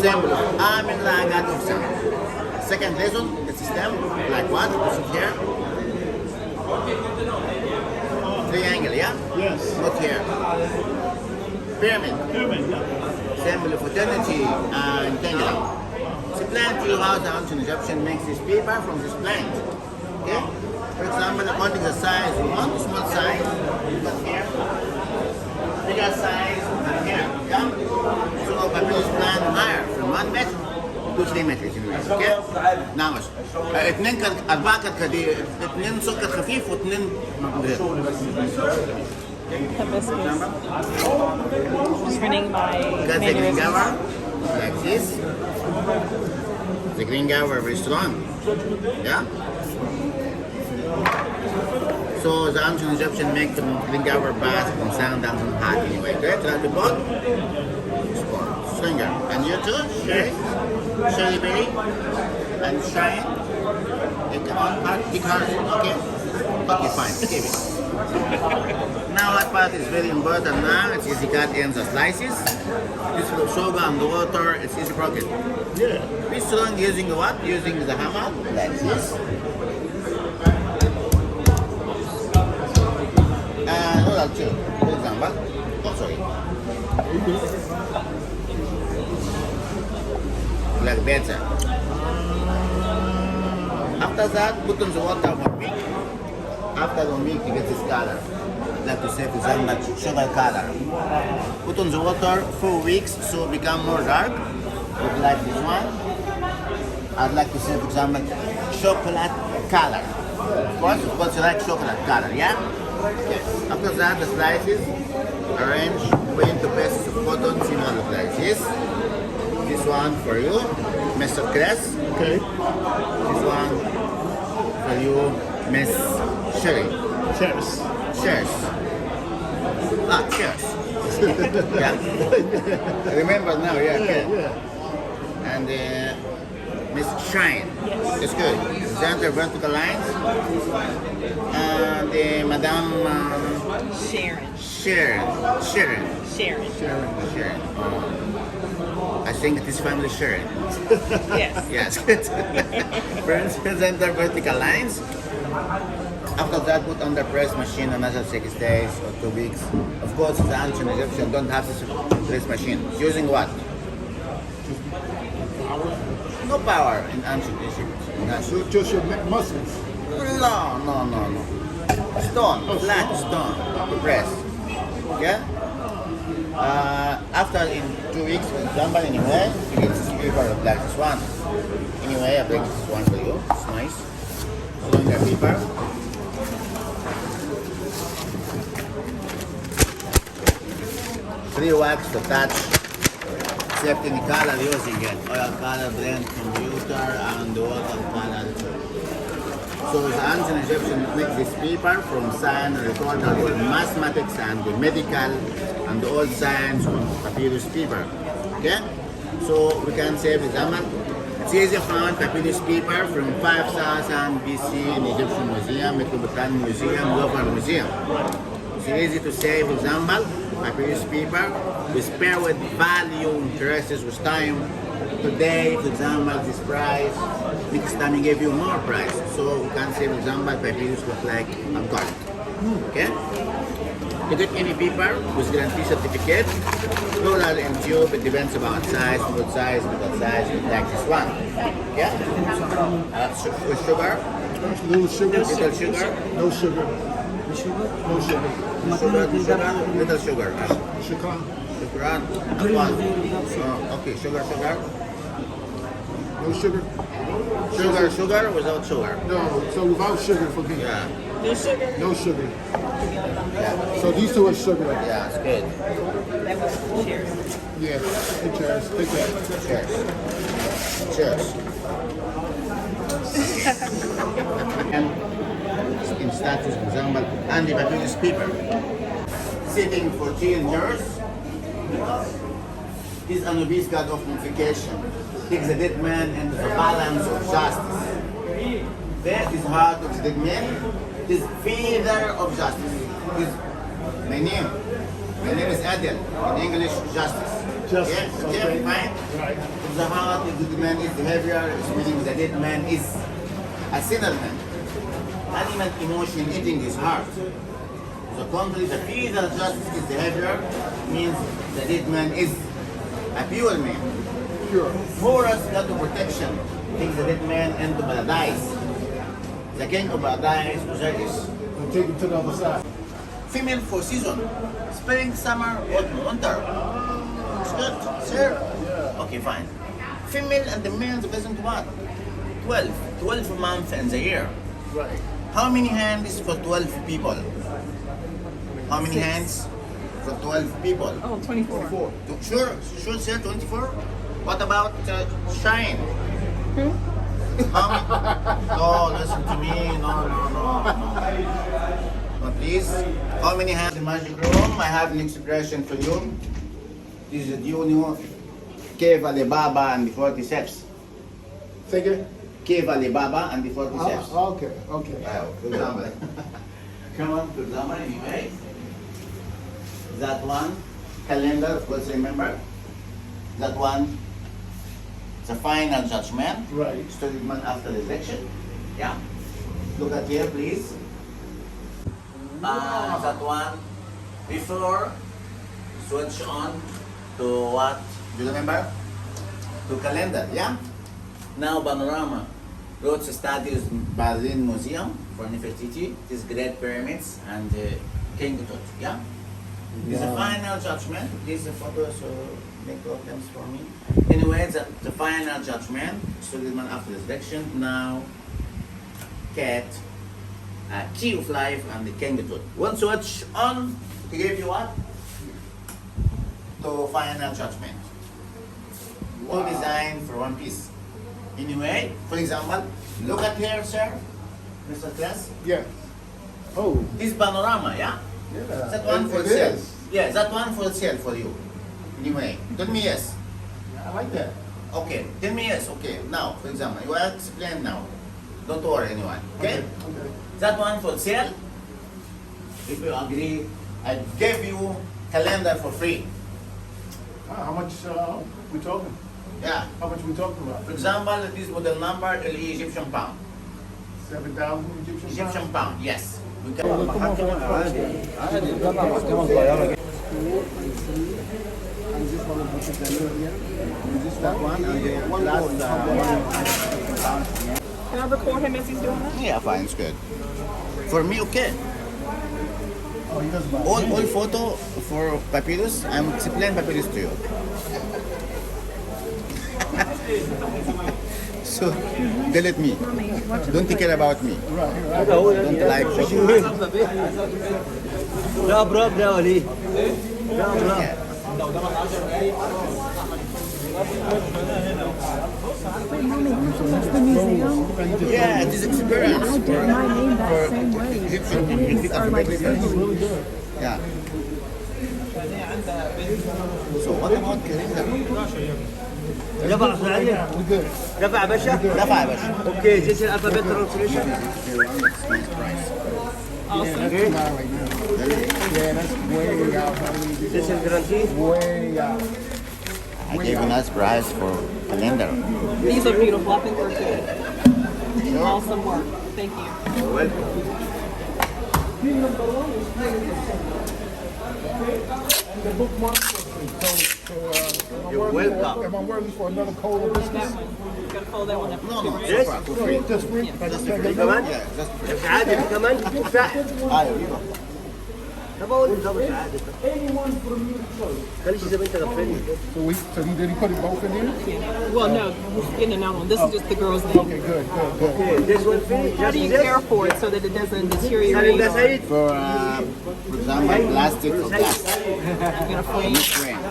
[SPEAKER 10] symbol of Amin Lagat of sun. Second reason, its stem, like what? This is here. Triangle, yeah?
[SPEAKER 3] Yes.
[SPEAKER 10] Not here. Pyramid.
[SPEAKER 3] Pyramid, yeah.
[SPEAKER 10] Symbol of eternity and kingdom. The plant you how the ancient Egyptian makes this paper from this plant. Okay? For example, according to the size, you want small size, but here, bigger size, and here. Yeah? So papyrus plant higher from 1 meter to 3 meters in range. Okay? Now, اثنين 4 كركديه، 2 سكر خفيف و2
[SPEAKER 4] Hibiscus. Just running my
[SPEAKER 10] got the green
[SPEAKER 4] mannerisms.
[SPEAKER 10] gawa, like this. The green gawa very strong. Yeah? So the ancient Egyptian make the green gawa bath and sound down from hot anyway. Okay? Try the pot. Stringer. And you too? Sherry? Sherry berry? And shine? Come on, hot, big heart. Okay? Okay, fine. Give it. Now that part is very important now. It's easy cut in the slices. This will sugar and the water. It's easy broken.
[SPEAKER 3] Yeah.
[SPEAKER 10] Be strong using what? Using the hammer like this. And noodle too, for example. Oh, sorry. Like better. After that, put on the water 1 week. After 1 week, you get this color. Like to say, for example, sugar color. Put on the water 4 weeks so it become more dark. Look like this one. I'd like to say, for example, chocolate color. Of course, you like chocolate color, yeah? Okay. After that, the slices arrange 20 pieces of cotton similar like this. This one for you, Miss Cress.
[SPEAKER 5] Okay.
[SPEAKER 10] This one for you, Miss Sherry.
[SPEAKER 5] Cheers.
[SPEAKER 10] Cheers. Ah, cheers. Yeah. Remember now, yeah. Okay.
[SPEAKER 5] Yeah.
[SPEAKER 10] And Miss Shine. It's good. Center vertical lines. And Madame
[SPEAKER 6] Sharon.
[SPEAKER 10] Sharon. I think it is family Sharon.
[SPEAKER 6] Yes.
[SPEAKER 10] Yes, good. Center vertical lines. After that, put on the press machine another 6 days or 2 weeks. Of course, the ancient Egyptian don't have this press machine. Using what? No power in ancient Egypt.
[SPEAKER 5] So just your muscles.
[SPEAKER 10] No. Stone, flat stone to press. Yeah? After in 2 weeks, for example, anyway, you get this paper like this one. Anyway, I bring this one for you. It's nice. Longer paper. Free wax to touch. Except in color using it. Oil color, blend, computer, and water color. So the ancient Egyptians make this paper from science recorded with mathematics and the medical and all science on papyrus paper. Okay? So we can say, for example, it's easy to find papyrus paper from 5000 BC in Egyptian Museum, Metropolitan Museum, Louvre Museum. It's easy to say, for example, papyrus paper with pair with value increases with time. Today, for example, this price, next time you give you more price. So we can say, for example, papyrus look like a gold. Okay? To get any paper with guarantee certificate, plural and tube, it depends about size, good size, little size, like this one. Yeah? With sugar?
[SPEAKER 5] Little sugar.
[SPEAKER 10] Little sugar?
[SPEAKER 5] No sugar. No sugar.
[SPEAKER 10] Little sugar.
[SPEAKER 5] Sugar.
[SPEAKER 10] Sugar. One. Okay, sugar.
[SPEAKER 5] No sugar.
[SPEAKER 10] Sugar without sugar.
[SPEAKER 5] No. So without sugar for me.
[SPEAKER 10] Yeah.
[SPEAKER 6] No sugar?
[SPEAKER 5] No sugar.
[SPEAKER 10] Yeah.
[SPEAKER 5] So these two are sugar.
[SPEAKER 10] Yeah, it's good.
[SPEAKER 6] That was cheers.
[SPEAKER 5] Yeah. Take cheers. Take that.
[SPEAKER 10] Cheers. And in status, for example, and the papyrus paper. Sitting 14 years is an obese god of mummification. Takes the dead man into the balance of justice. That is heart of the dead man. It is feather of justice. It is my name. My name is Adel. In English, justice.
[SPEAKER 5] Justice. Okay.
[SPEAKER 10] Fine.
[SPEAKER 5] Right.
[SPEAKER 10] The heart of the dead man is behavior, meaning the dead man is a sinner man. Animal emotion eating his heart. The contrary, the feather of justice is behavior, means the dead man is a pure man.
[SPEAKER 5] Pure.
[SPEAKER 10] Horus, god of protection, takes the dead man into paradise. The king of paradise, Osiris.
[SPEAKER 5] And take it to the other side.
[SPEAKER 10] Female for season, spring, summer, autumn, winter. It's good, sir. Okay, fine. Female and the male represent what? 12 months in the year.
[SPEAKER 5] Right.
[SPEAKER 10] How many hands for 12 people? How many hands for 12 people?
[SPEAKER 6] Oh, 24.
[SPEAKER 10] Sure, sir, 24. What about Shine? No, listen to me. No, please. How many hands in the magic room? I have an expression for you. This is you know Cave Alibaba and the 40 steps.
[SPEAKER 5] Say again.
[SPEAKER 10] Cave Alibaba and the 40 steps.
[SPEAKER 5] Okay.
[SPEAKER 10] Good example. Come on, good example anyway. That one, calendar, of course, remember. That one, the final judgment.
[SPEAKER 5] Right.
[SPEAKER 10] Studied month after the election. Yeah. Look at here, please. That one, before, switch on to what? Do you remember? To calendar, yeah? Now panorama. Roads studies Berlin Museum for Nefertiti, these great pyramids and King Tut, yeah? This is the final judgment. This is a photo, so make copies for me. Anyway, the final judgment, studied man after the election. Now, cat key of life and the kinghood. One switch on to give you what? The final judgment. All designed for one piece. Anyway, for example, look at here, sir, Mr. Class.
[SPEAKER 5] Yeah. Oh.
[SPEAKER 10] This panorama, yeah?
[SPEAKER 5] Yeah.
[SPEAKER 10] That one for
[SPEAKER 5] It
[SPEAKER 10] sale.
[SPEAKER 5] is.
[SPEAKER 10] Yeah, that one for sale for you. Anyway, tell me yes.
[SPEAKER 5] I like that.
[SPEAKER 10] Okay, tell me yes. Okay, now, for example, you will explain now. Don't worry anyone. Okay?
[SPEAKER 5] Okay.
[SPEAKER 10] That one for sale. If you agree, I give you calendar for free.
[SPEAKER 5] How much we talking?
[SPEAKER 10] Yeah.
[SPEAKER 5] How much we talking about?
[SPEAKER 10] For example, this model number is Egyptian pound.
[SPEAKER 5] 7,000 Egyptian pounds?
[SPEAKER 10] Egyptian pound, yes. We can.
[SPEAKER 5] That one and the last
[SPEAKER 6] Can I record him as he's doing that?
[SPEAKER 10] Yeah, fine, it's good. For me, okay.
[SPEAKER 5] Oh, he does buy.
[SPEAKER 10] All photo for papyrus, I'm explaining papyrus to you. So, delete me. Don't take care about me. Don't like
[SPEAKER 8] لا براب لا ولي
[SPEAKER 10] Yeah.
[SPEAKER 6] Wait, mommy, aren't you at the museum?
[SPEAKER 10] Yeah, this experience.
[SPEAKER 6] I did my name that same way.
[SPEAKER 10] Egyptian
[SPEAKER 6] These are like symbols.
[SPEAKER 10] Yeah. So what about calendar?
[SPEAKER 8] رفع سعيد رفع باشا
[SPEAKER 10] دفع يا باشا.
[SPEAKER 8] اوكي جيت الالفابيت ترانسليشن جيت الجرانتي
[SPEAKER 10] I gave a nice price for calendar.
[SPEAKER 6] These are beautiful. I think they're good. Awesome work. Thank you.
[SPEAKER 5] The bookmark.
[SPEAKER 10] You're welcome.
[SPEAKER 5] Am I worthy for another cola biscuit?
[SPEAKER 6] That one. You gotta fold that one up.
[SPEAKER 10] No, no,
[SPEAKER 8] Yes.
[SPEAKER 10] for free.
[SPEAKER 5] Just free?
[SPEAKER 8] كمان
[SPEAKER 10] Yeah, just free.
[SPEAKER 8] سعادة كمان تفاح
[SPEAKER 10] ايوه.
[SPEAKER 8] طب اقول نظام سعادة خليش اذا انت غفلني
[SPEAKER 5] So did he put it both in here?
[SPEAKER 6] Well, no, he's getting another one. This is just the girl's name.
[SPEAKER 5] Okay, good, good, good.
[SPEAKER 8] Okay, this one finish.
[SPEAKER 6] How do you care for it so that it doesn't deteriorate?
[SPEAKER 8] Salim
[SPEAKER 6] or-
[SPEAKER 8] Said.
[SPEAKER 10] For example, plastic or glass.
[SPEAKER 6] I'm gonna frame.
[SPEAKER 10] Frame.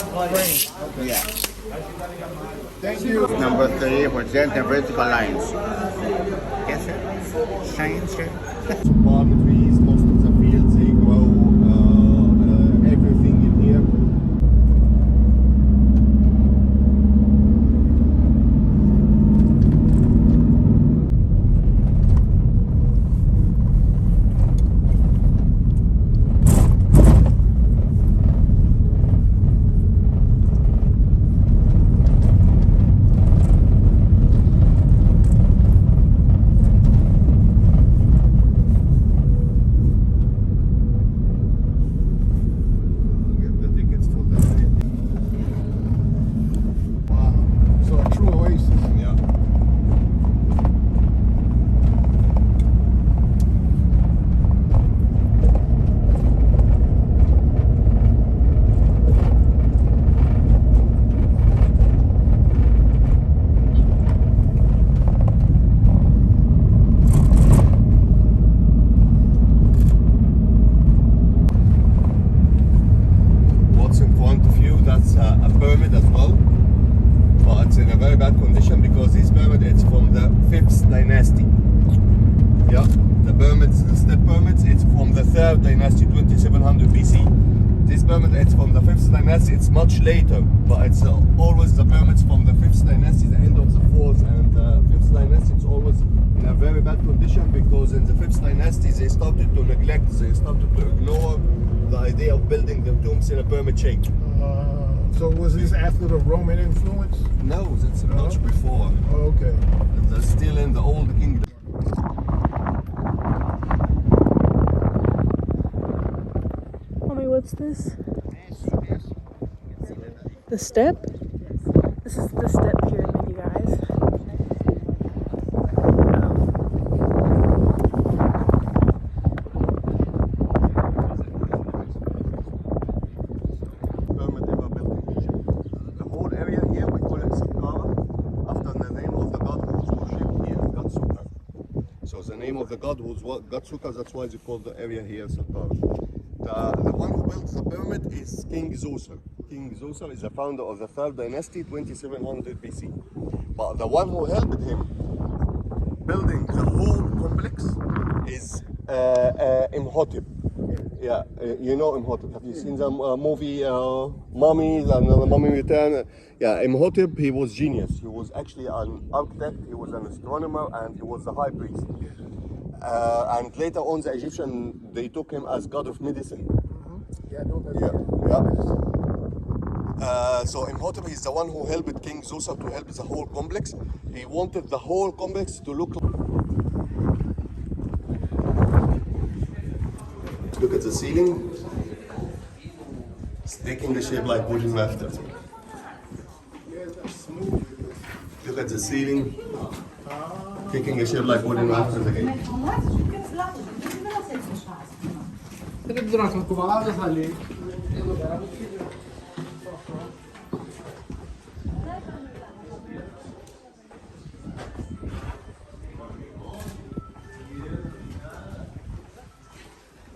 [SPEAKER 10] Yeah.
[SPEAKER 5] Thank you.
[SPEAKER 10] Number 3, present the vertical lines. Yes, sir. Science, sir.
[SPEAKER 7] Palm trees, most of the fields, they grow everything in here. Get the tickets for the
[SPEAKER 5] Wow. So a true oasis.
[SPEAKER 7] yeah. What's in front of you, that's a pyramid as well, but it's in a very bad condition because this pyramid is from the 5th dynasty. Yeah, the pyramids, the step pyramids, it's from the 3rd dynasty, 2700 BC. This pyramid, it's from the 5th dynasty, it's much later, but it's always the pyramids from the 5th dynasty, the end of the 4th and the 5th dynasty, it's always in a very bad condition because in the 5th dynasty they started to neglect, they started to ignore the idea of building the tombs in a pyramid shape.
[SPEAKER 5] So was this after the Roman influence?
[SPEAKER 7] No, that's much before.
[SPEAKER 5] Oh, okay.
[SPEAKER 7] They're still in the old kingdom.
[SPEAKER 6] Mommy, what's this? The step? This is the step pyramid, you guys.
[SPEAKER 7] Pyramid ever built in Egypt. The whole area here we call it Sakkara, after the name of the god who was worshipped here, God Super. So the name of the god who's God Sukkah. That's why they call the area here Sakkara. The one who built the pyramid is King Zosser. King Zosser is the founder of the third dynasty, 2700 BC. But the one who helped him building the whole complex is Imhotep. Yeah, you know Imhotep. Have you seen the movie Mummies and the Mummy Return? Yeah, Imhotep, he was genius. He was actually an architect, he was an astronomer, and he was the high priest. And later on, the Egyptian, they took him as god of medicine.
[SPEAKER 3] Yeah, no,
[SPEAKER 7] So Imhotep is the one who helped King Zosser to help the whole complex. He wanted the whole complex to look like... Look at the ceiling. It's taking the shape like wooden rafters. Look at the ceiling. Taking a shape like wooden rafters again.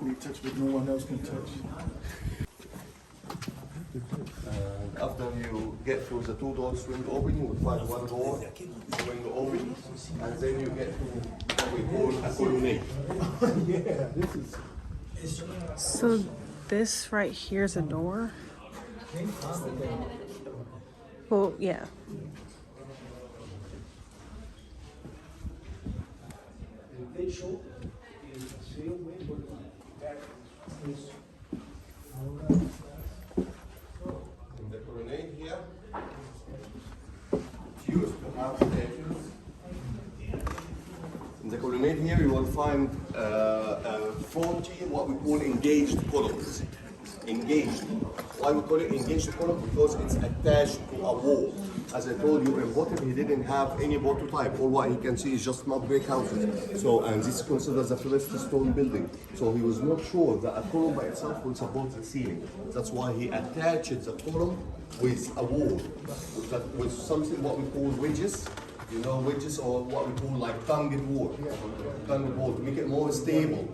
[SPEAKER 3] We touch what no one else can touch.
[SPEAKER 7] And after you get through the two doors swing open, you will find one door swing open, and then you get to what we call a colonnade.
[SPEAKER 3] Yeah, this is.
[SPEAKER 4] So this right here is a door? Well, yeah.
[SPEAKER 7] In the colonnade here, it's used to have statues. In the colonnade here, you will find 40 what we call engaged columns. Engaged. Why we call it engaged column? Because it's attached to a wall. As I told you, Imhotep, he didn't have any prototype. All what he can see is just mud brick houses. So, and this is considered as a first stone building. So he was not sure that a column by itself will support the ceiling. That's why he attached the column with a wall, with something what we call wedges. You know, wedges, or what we call like tunged wall. Tunged wall to make it more stable.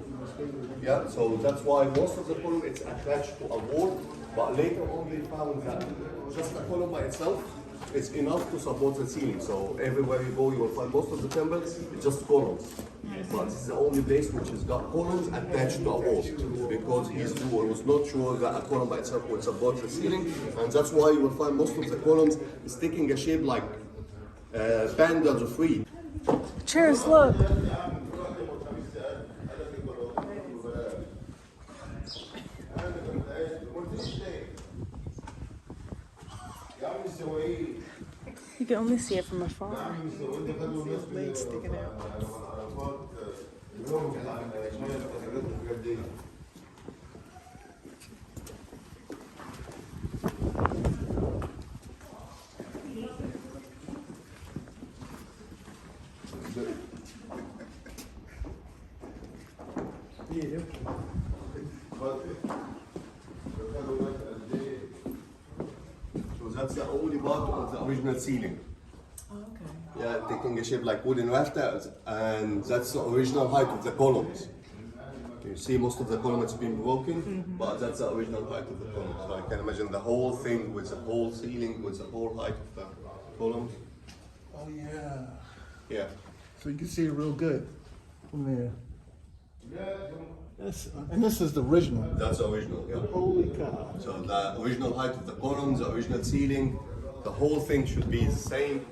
[SPEAKER 7] Yeah, so that's why most of the column it's attached to a wall. But later on, they found that just a column by itself is enough to support the ceiling. So everywhere you go, you will find most of the temples, it's just columns. But this is the only place which has got columns attached to a wall, because he was not sure that a column by itself would support the ceiling, and that's why you will find most of the columns is taking a shape like bandage of reed.
[SPEAKER 4] Cheers, look. You can only see it from afar.
[SPEAKER 3] His legs sticking out.
[SPEAKER 7] So that's the only part of the original ceiling. Yeah, taking a shape like wooden rafters, and that's the original height of the columns. You see most of the column has been broken, but that's the original height of the column. So I can imagine the whole thing with the whole ceiling, with the whole height of the columns.
[SPEAKER 3] Oh yeah.
[SPEAKER 7] Yeah.
[SPEAKER 3] So you can see it real good from there. And this is the original.
[SPEAKER 7] That's the original, yeah.
[SPEAKER 3] Holy cow.
[SPEAKER 7] So the original height of the columns, the original ceiling, the whole thing should be the same.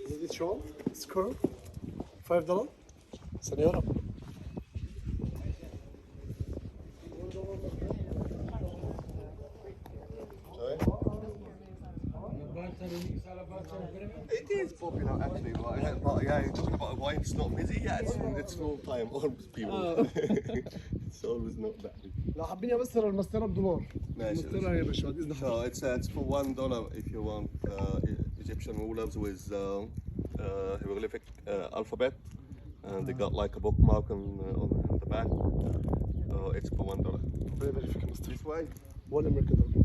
[SPEAKER 3] Is it show? It's curved. $5. Senora.
[SPEAKER 7] It is popular actually, but yeah, you're talking about why it's not busy. Yeah, it's full time, always people. It's always not that busy.
[SPEAKER 3] لو حابين بس المسطره $1.
[SPEAKER 7] ماشي.
[SPEAKER 3] المسطره يا باشا بعد اذن
[SPEAKER 7] So it's for $1 if you want Egyptian rulers with hieroglyphic alphabet, and they got like a bookmark on the back. It's for $1. This way.
[SPEAKER 8] ولا أمريكا دولار.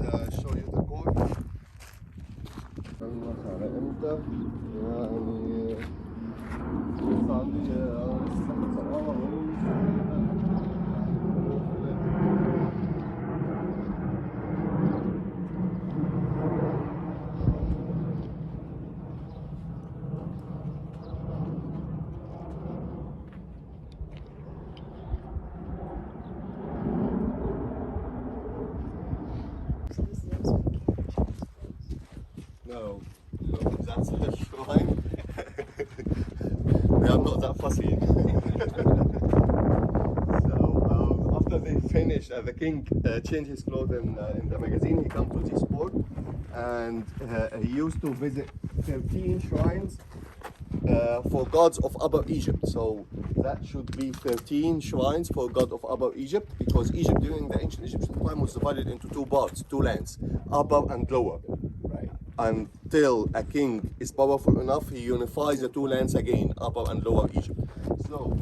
[SPEAKER 7] Let's show you the code. على امتى؟ يعني لسه عندي لسه صراحة No, that's a shrine. They are not that fussy. So after they finished, the king changed his clothes in the magazine. He come to this port, and he used to visit 13 shrines for gods of Upper Egypt. So that should be 13 shrines for God of Upper Egypt, because Egypt during the ancient Egyptian time was divided into two parts, two lands, upper and lower. Until a king is powerful enough, he unifies the two lands again, Upper and Lower Egypt. So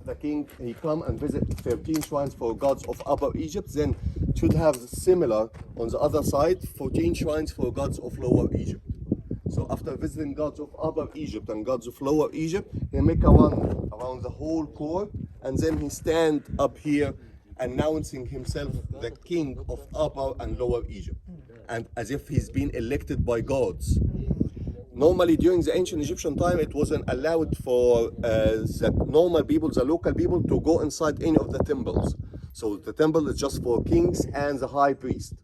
[SPEAKER 7] the king, he come and visit 13 shrines for gods of Upper Egypt, then should have similar on the other side, 14 shrines for gods of Lower Egypt. So after visiting gods of Upper Egypt and gods of Lower Egypt, he make a run around the whole court, and then he stand up here announcing himself the king of Upper and Lower Egypt, and as if he's been elected by gods. Normally during the ancient Egyptian time, it wasn't allowed for the normal people, the local people, to go inside any of the temples. So the temple is just for kings and the high priest.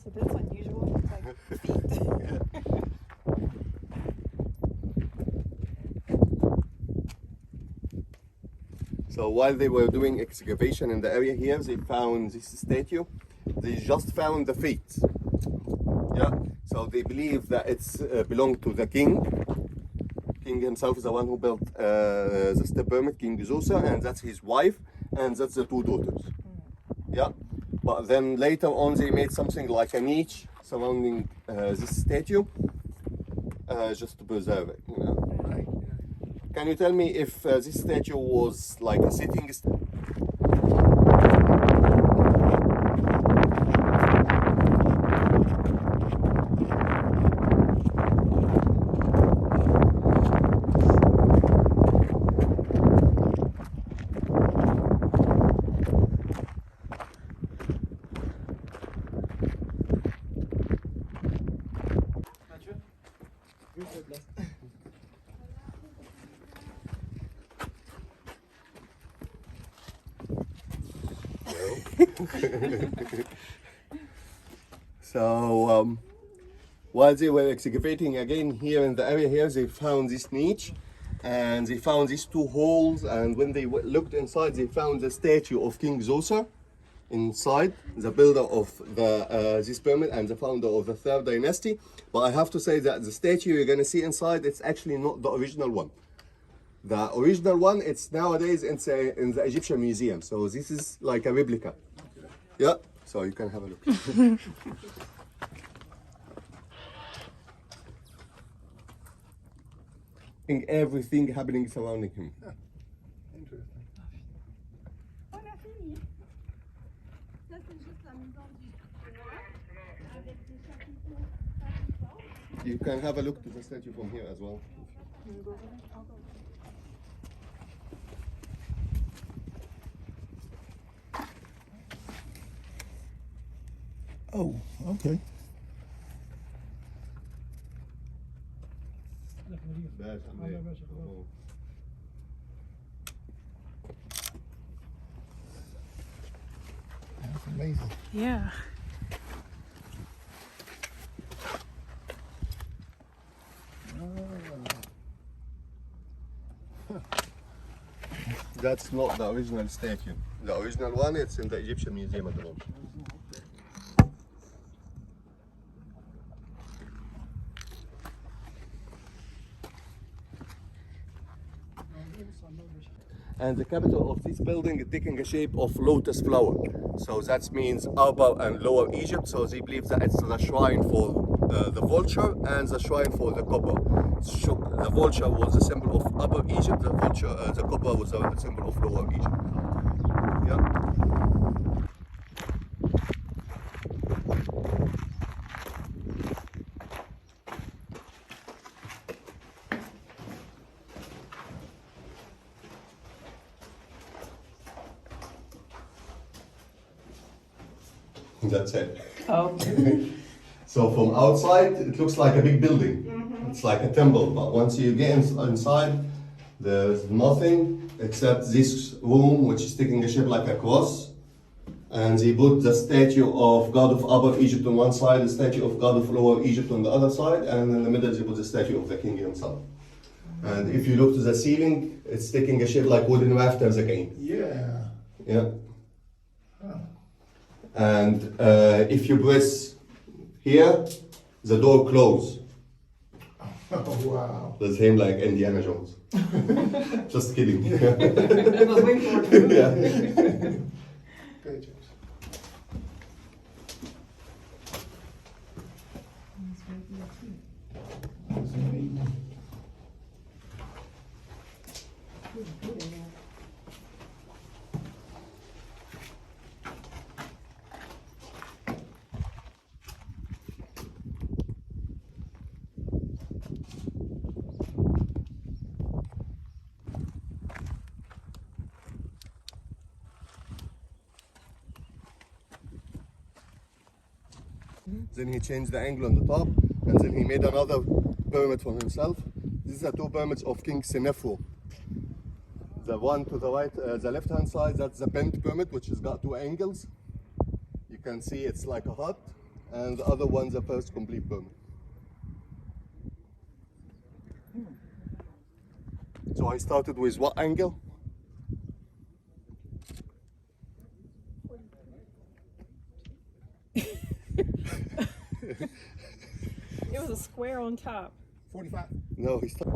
[SPEAKER 6] So that's unusual. It's like feet.
[SPEAKER 7] So while they were doing excavation in the area here, they found this statue. They just found the feet. Yeah. So they believe that it's belonged to the king. King himself is the one who built the step pyramid, King Zosser, and that's his wife, and that's the two daughters. Yeah. But then later on, they made something like a niche surrounding this statue, just to preserve it. You know. Can you tell me if this statue was like a sitting statue? So while they were excavating again here in the area here, they found this niche and they found these two holes, and when they looked inside, they found the statue of King Zosser inside, the builder of this pyramid and the founder of the third dynasty. But I have to say that the statue you're gonna see inside, it's actually not the original one. The original one, it's nowadays in the Egyptian museum. So this is like a replica. Yeah, so you can have a look. Everything happening surrounding him.
[SPEAKER 5] Interesting.
[SPEAKER 9] On a fini. Ça, c'est juste la mise en du avec des chapiteaux.
[SPEAKER 7] You can have a look to the statue from here as well.
[SPEAKER 5] Oh, okay. That's amazing.
[SPEAKER 4] Yeah.
[SPEAKER 7] That's not the original statue. The original one, it's in the Egyptian museum at the moment. And the capital of this building is taking a shape of lotus flower. So that means Upper and Lower Egypt. So they believe that it's the shrine for the vulture and the shrine for the copper. The vulture was the symbol of Upper Egypt. The copper was the symbol of Lower Egypt. Yeah. That's it.
[SPEAKER 4] Oh.
[SPEAKER 7] So from outside, it looks like a big building. It's like a temple, but once you get inside, there's nothing except this room, which is taking a shape like a cross. And they put the statue of God of Upper Egypt on one side, the statue of God of Lower Egypt on the other side, and in the middle they put the statue of the king himself. And if you look to the ceiling, it's taking a shape like wooden rafters again.
[SPEAKER 5] Yeah.
[SPEAKER 7] Yeah. And if you press here, the door closes.
[SPEAKER 5] Oh, wow.
[SPEAKER 7] The same like Indiana Jones. Just kidding.
[SPEAKER 6] I was waiting for it.
[SPEAKER 7] Yeah.
[SPEAKER 5] Good, James. That's amazing.
[SPEAKER 7] Then he changed the angle on the top, and then he made another pyramid for himself. These are two pyramids of King Senefru. The one to the right, the left-hand side, that's the bent pyramid, which has got two angles. You can see it's like a hut, and the other one's the first complete pyramid. So I started with what angle?
[SPEAKER 6] It was a square on top.
[SPEAKER 5] 45.
[SPEAKER 7] No, he started.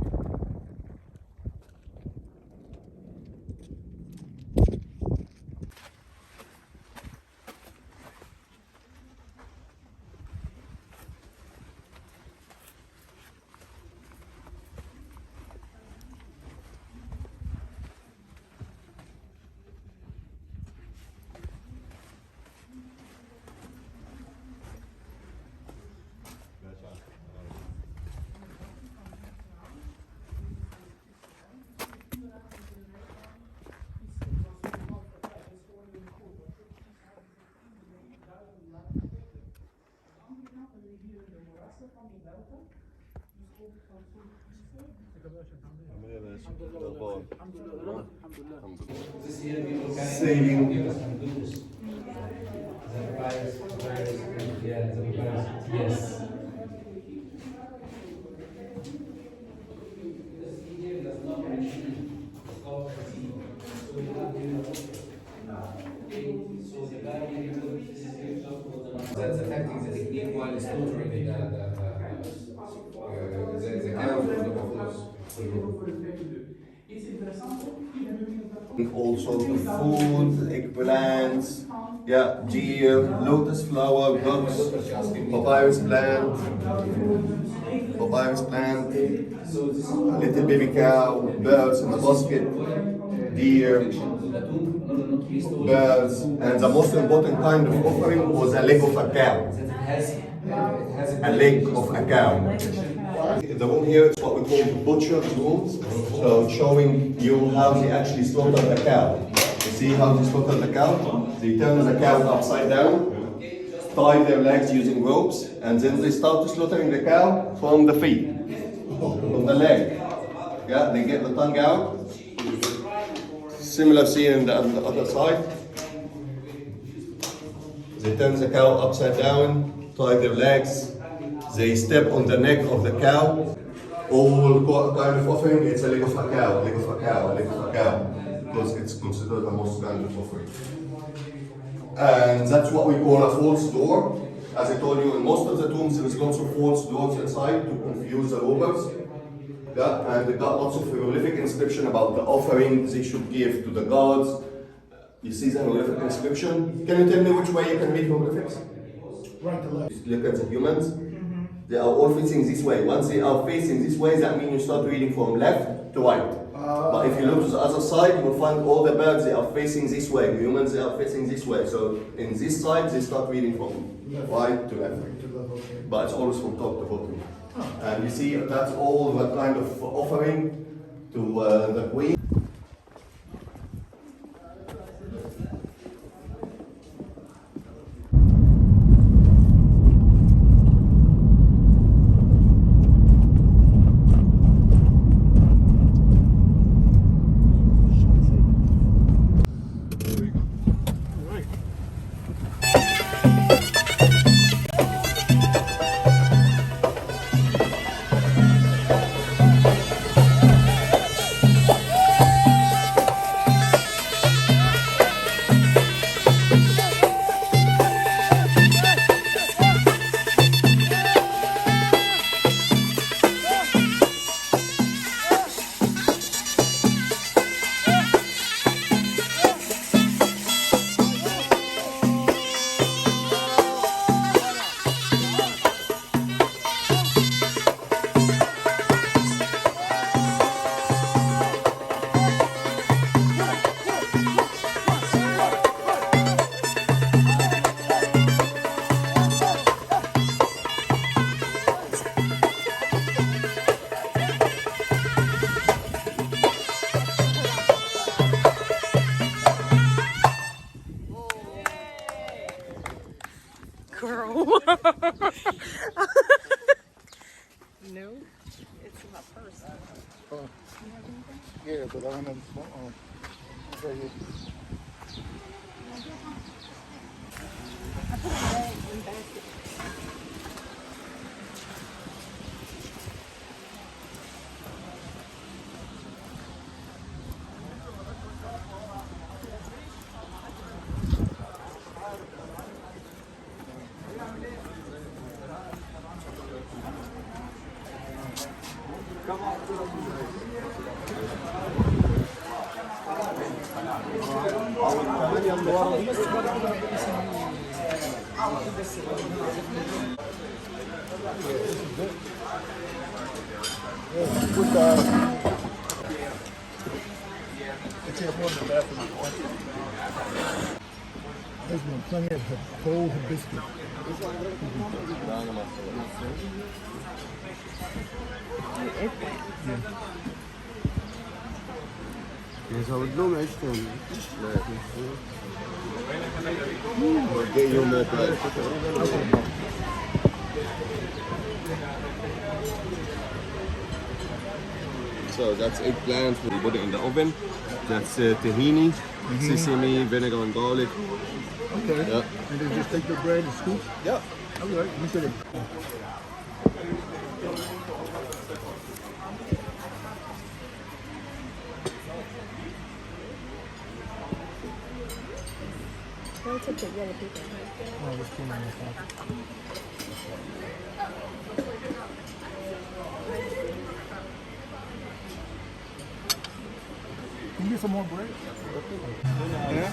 [SPEAKER 7] Sailing.
[SPEAKER 11] Yes. That's affecting the technique while it's filtering the camera for the
[SPEAKER 7] And all sorts of food, eggplants, yeah, deer, lotus flower, ducks, papyrus plant, little baby cow, birds in the basket, deer, birds, and the most important kind of offering was a leg of a cow. A leg of a cow. The room here is what we call the butcher's room. So showing you how they actually slaughter the cow. You see how they slaughter the cow? They turn the cow upside down, tie their legs using ropes, and then they start slaughtering the cow from the feet, from the leg. Yeah, they get the tongue out. Similar scene on the other side. They turn the cow upside down, tie their legs. They step on the neck of the cow. All kind of offering, it's a leg of a cow, leg of a cow, leg of a cow, because it's considered the most kind of offering. And that's what we call a false door. As I told you, in most of the tombs, there is lots of false doors inside to confuse the robbers. Yeah, and they got lots of hieroglyphic inscription about the offerings they should give to the gods. You see the hieroglyphic inscription? Can you tell me which way you can read hieroglyphics?
[SPEAKER 5] Right to left.
[SPEAKER 7] Look at the humans. They are all facing this way. Once they are facing this way, that means you start reading from left to right. But if you look to the other side, you will find all the birds, they are facing this way. The humans, they are facing this way. So in this side, they start reading from right to left. But it's always from top to bottom. And you see, that's all the kind of offering to the queen.
[SPEAKER 6] Girl. No, it's in my purse.
[SPEAKER 5] Yeah, but I don't have a small right here.
[SPEAKER 6] I put a bag in the basket.
[SPEAKER 5] There's one, plenty of cold biscuit.
[SPEAKER 7] يزود لهم عيش ثاني. Get you more bread. So that's eggplant. We put it in the oven. That's tahini, sesame, vinegar, and garlic.
[SPEAKER 5] Okay.
[SPEAKER 7] Yep.
[SPEAKER 5] And then just take the bread and scoop?
[SPEAKER 7] Yep.
[SPEAKER 5] All right. You said it.
[SPEAKER 6] Don't take the yellow paper.
[SPEAKER 5] Oh, this came in the pocket. Can you get some more bread? Yeah.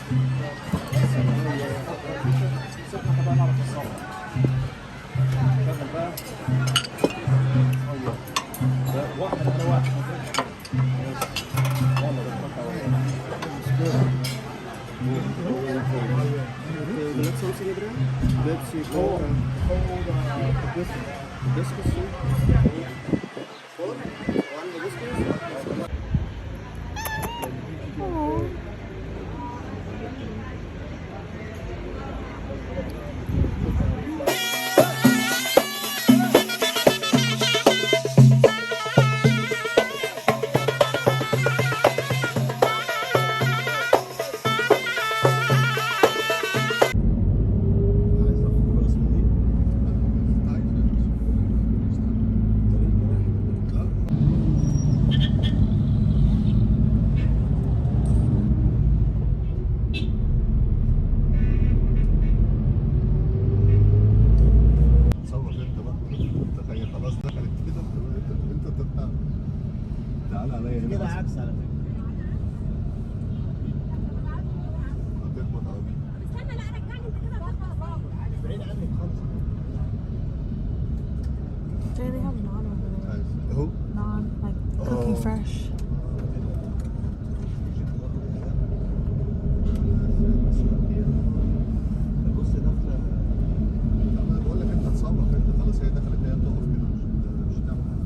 [SPEAKER 5] Let's see. Hold the biscuit.
[SPEAKER 10] Hibiscus soup. Full? One hibiscus? كده عكس على فكرة. استنى لا رجعني انت كده بعيد عنك خالص.
[SPEAKER 6] Jay, they have naan over there.
[SPEAKER 10] Who?
[SPEAKER 6] Naan, like cooking fresh.
[SPEAKER 10] بص داخلة. انا بقول لك انت تصور انت خلاص هي دخلت هي تقف كده مش هتعمل حاجة.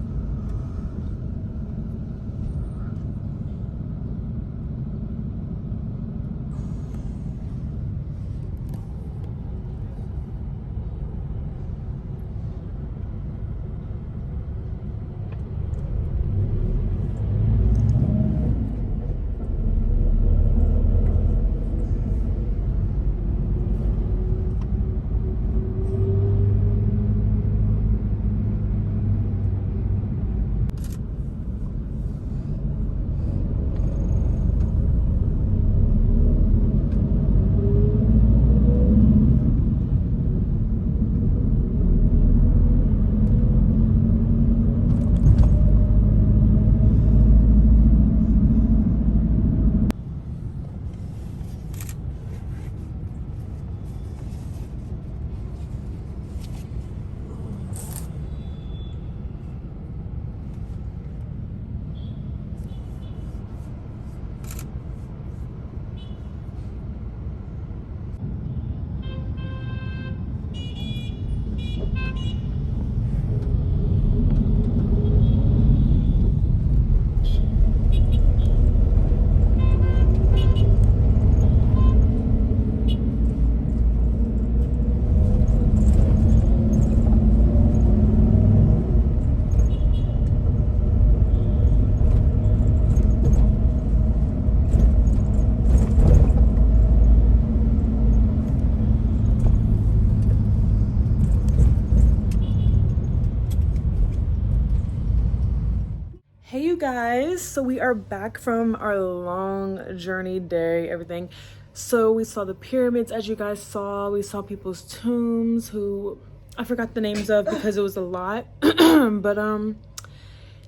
[SPEAKER 4] Hey you guys, so we are back from our long journey day, everything. So we saw the pyramids, as you guys saw. We saw people's tombs who I forgot the names of because it was a lot. But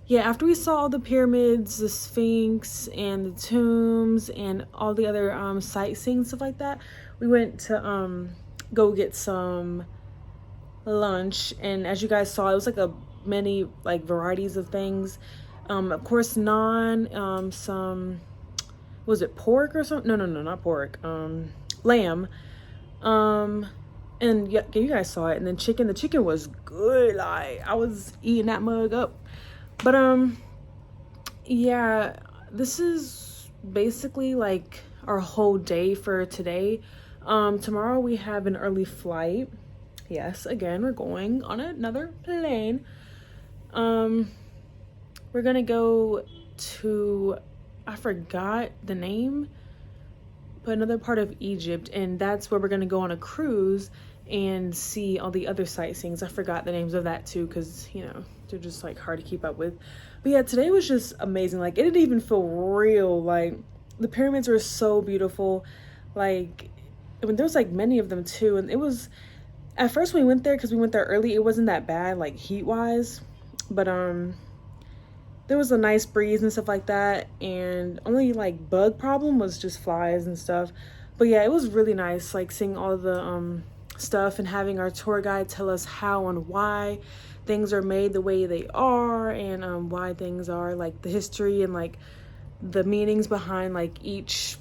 [SPEAKER 4] yeah, after we saw all the pyramids, the Sphinx and the tombs and all the other sightseeing, stuff like that, we went to go get some lunch. And as you guys saw, it was like many varieties of things. Of course, naan, some, was it pork or something? No, not pork. Lamb. And yeah, you guys saw it. And then chicken. The chicken was good. Like, I was eating that mug up. But yeah, this is basically like our whole day for today. Tomorrow we have an early flight. Yes, again, we're going on another plane. We're gonna go to, I forgot the name, but another part of Egypt, and that's where we're gonna go on a cruise and see all the other sightseeings. I forgot the names of that too, because you know, they're just like hard to keep up with. But yeah, today was just amazing. Like, it didn't even feel real. Like, the pyramids were so beautiful. Like, I mean, there was like many of them too, and it was, at first when we went there, because we went there early, it wasn't that bad, like heat wise, but there was a nice breeze and stuff like that, and only like bug problem was just flies and stuff. But yeah, it was really nice, like seeing all the stuff and having our tour guide tell us how and why things are made the way they are, and why things are, like the history and like the meanings behind like each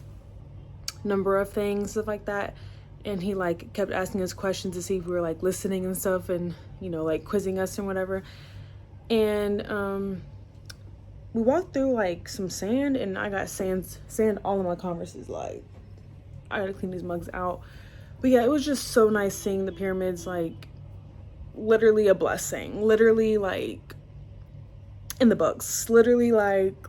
[SPEAKER 4] number of things, stuff like that. and he like kept asking us questions to see if we were like listening and stuff, and you know, like quizzing us and whatever. And we walked through like some sand, and I got sand all in my Converses. Like, I gotta clean these mugs out. But yeah, it was just so nice seeing the pyramids. Like, literally a blessing. Literally, like, in the books. Literally, like,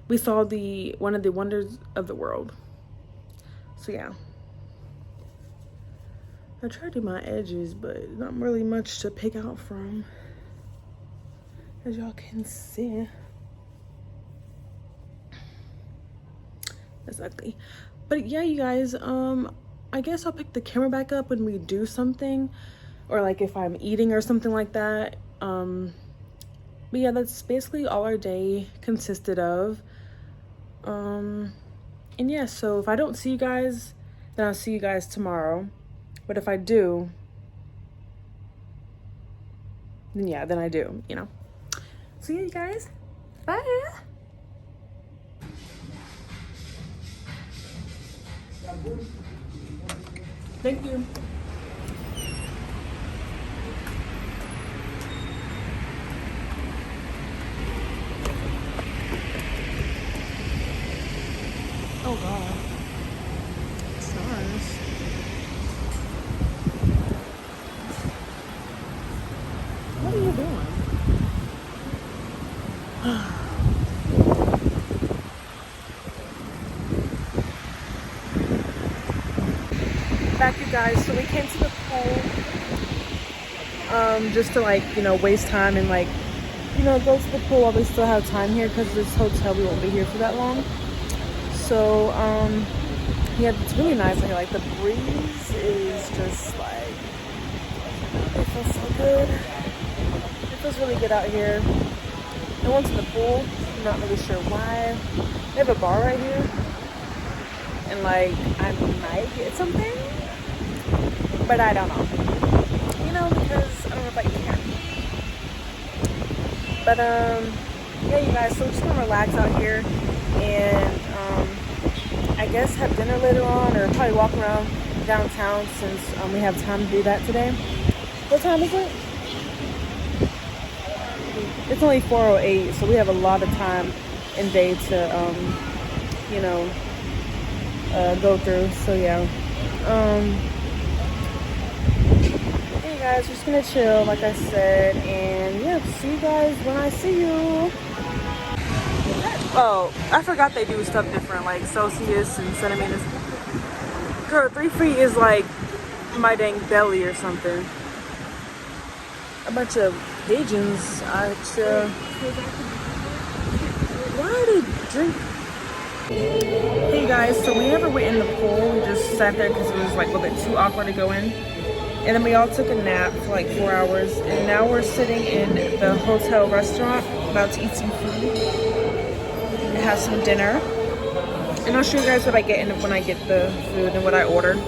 [SPEAKER 4] we saw one of the wonders of the world. So yeah, I tried to do my edges, but not really much to pick out from, as y'all can see. That's ugly. But yeah, you guys, I guess I'll pick the camera back up when we do something, or like if I'm eating or something like that. But yeah, that's basically all our day consisted of. And yeah, so if I don't see you guys, then I'll see you guys tomorrow. But if I do, then yeah, then I do, you know. So yeah, you guys, bye. Thank you. Oh God. Stars. What are you doing? Back, you guys. So we came to the pool just to like, you know, waste time and like, you know, go to the pool while we still have time here, because this hotel we won't be here for that long. So yeah, it's really nice here. Like, the breeze is just like, it feels so good. It feels really good out here. I went to the pool. I'm not really sure why. They have a bar right here, and like, I might get something, but I don't know. You know, because I don't know about you here. But yeah, you guys. So we're just gonna relax out here, and I guess have dinner later on, or probably walk around downtown since we have time to do that today. What time is it? It's only 4:08, so we have a lot of time and day to you know, go through. So yeah, hey guys, we're just gonna chill like I said, and yeah, see you guys when I see you. Oh, I forgot they do stuff different, like Celsius and centimeters. Girl, 3 feet is like my dang belly or something. A bunch of Asians. Why are they drink? Hey guys, so we never went in the pool. We just sat there because it was like a little bit too awkward to go in. And then we all took a nap for like 4 hours. And now we're sitting in the hotel restaurant, about to eat some food. Have some dinner, and I'll show you guys what I get when I get the food and what I ordered.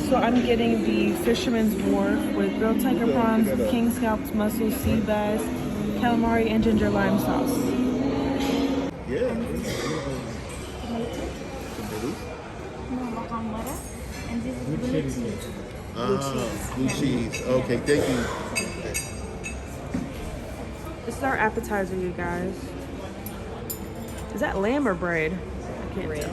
[SPEAKER 4] So I'm getting the Fisherman's Wharf with grilled tiger prawns, king scallops, mussels, sea bass, calamari, and ginger lime sauce.
[SPEAKER 5] Yeah.
[SPEAKER 9] And this is blue cheese.
[SPEAKER 5] Blue cheese. Okay, thank you.
[SPEAKER 4] This is our appetizer, you guys. Is that lamb or braid? I can't tell.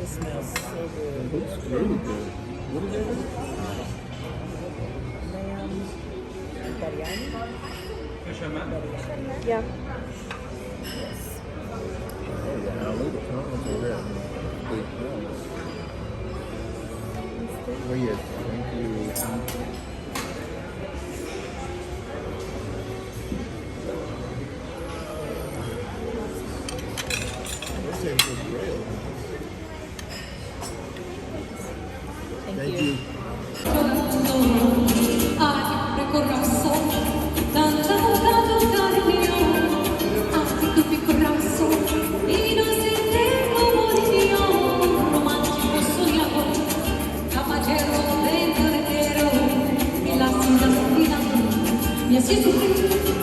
[SPEAKER 6] It smells so good.
[SPEAKER 5] It's really good. What is it?
[SPEAKER 6] Lamb biryani.
[SPEAKER 4] Yeah.
[SPEAKER 6] Yes.
[SPEAKER 5] Oh, wow. Look at the prawns over there. Big prawns. Oh yes, thank you. This thing was real. Thank you.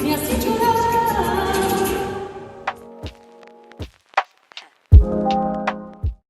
[SPEAKER 12] Mi has hecho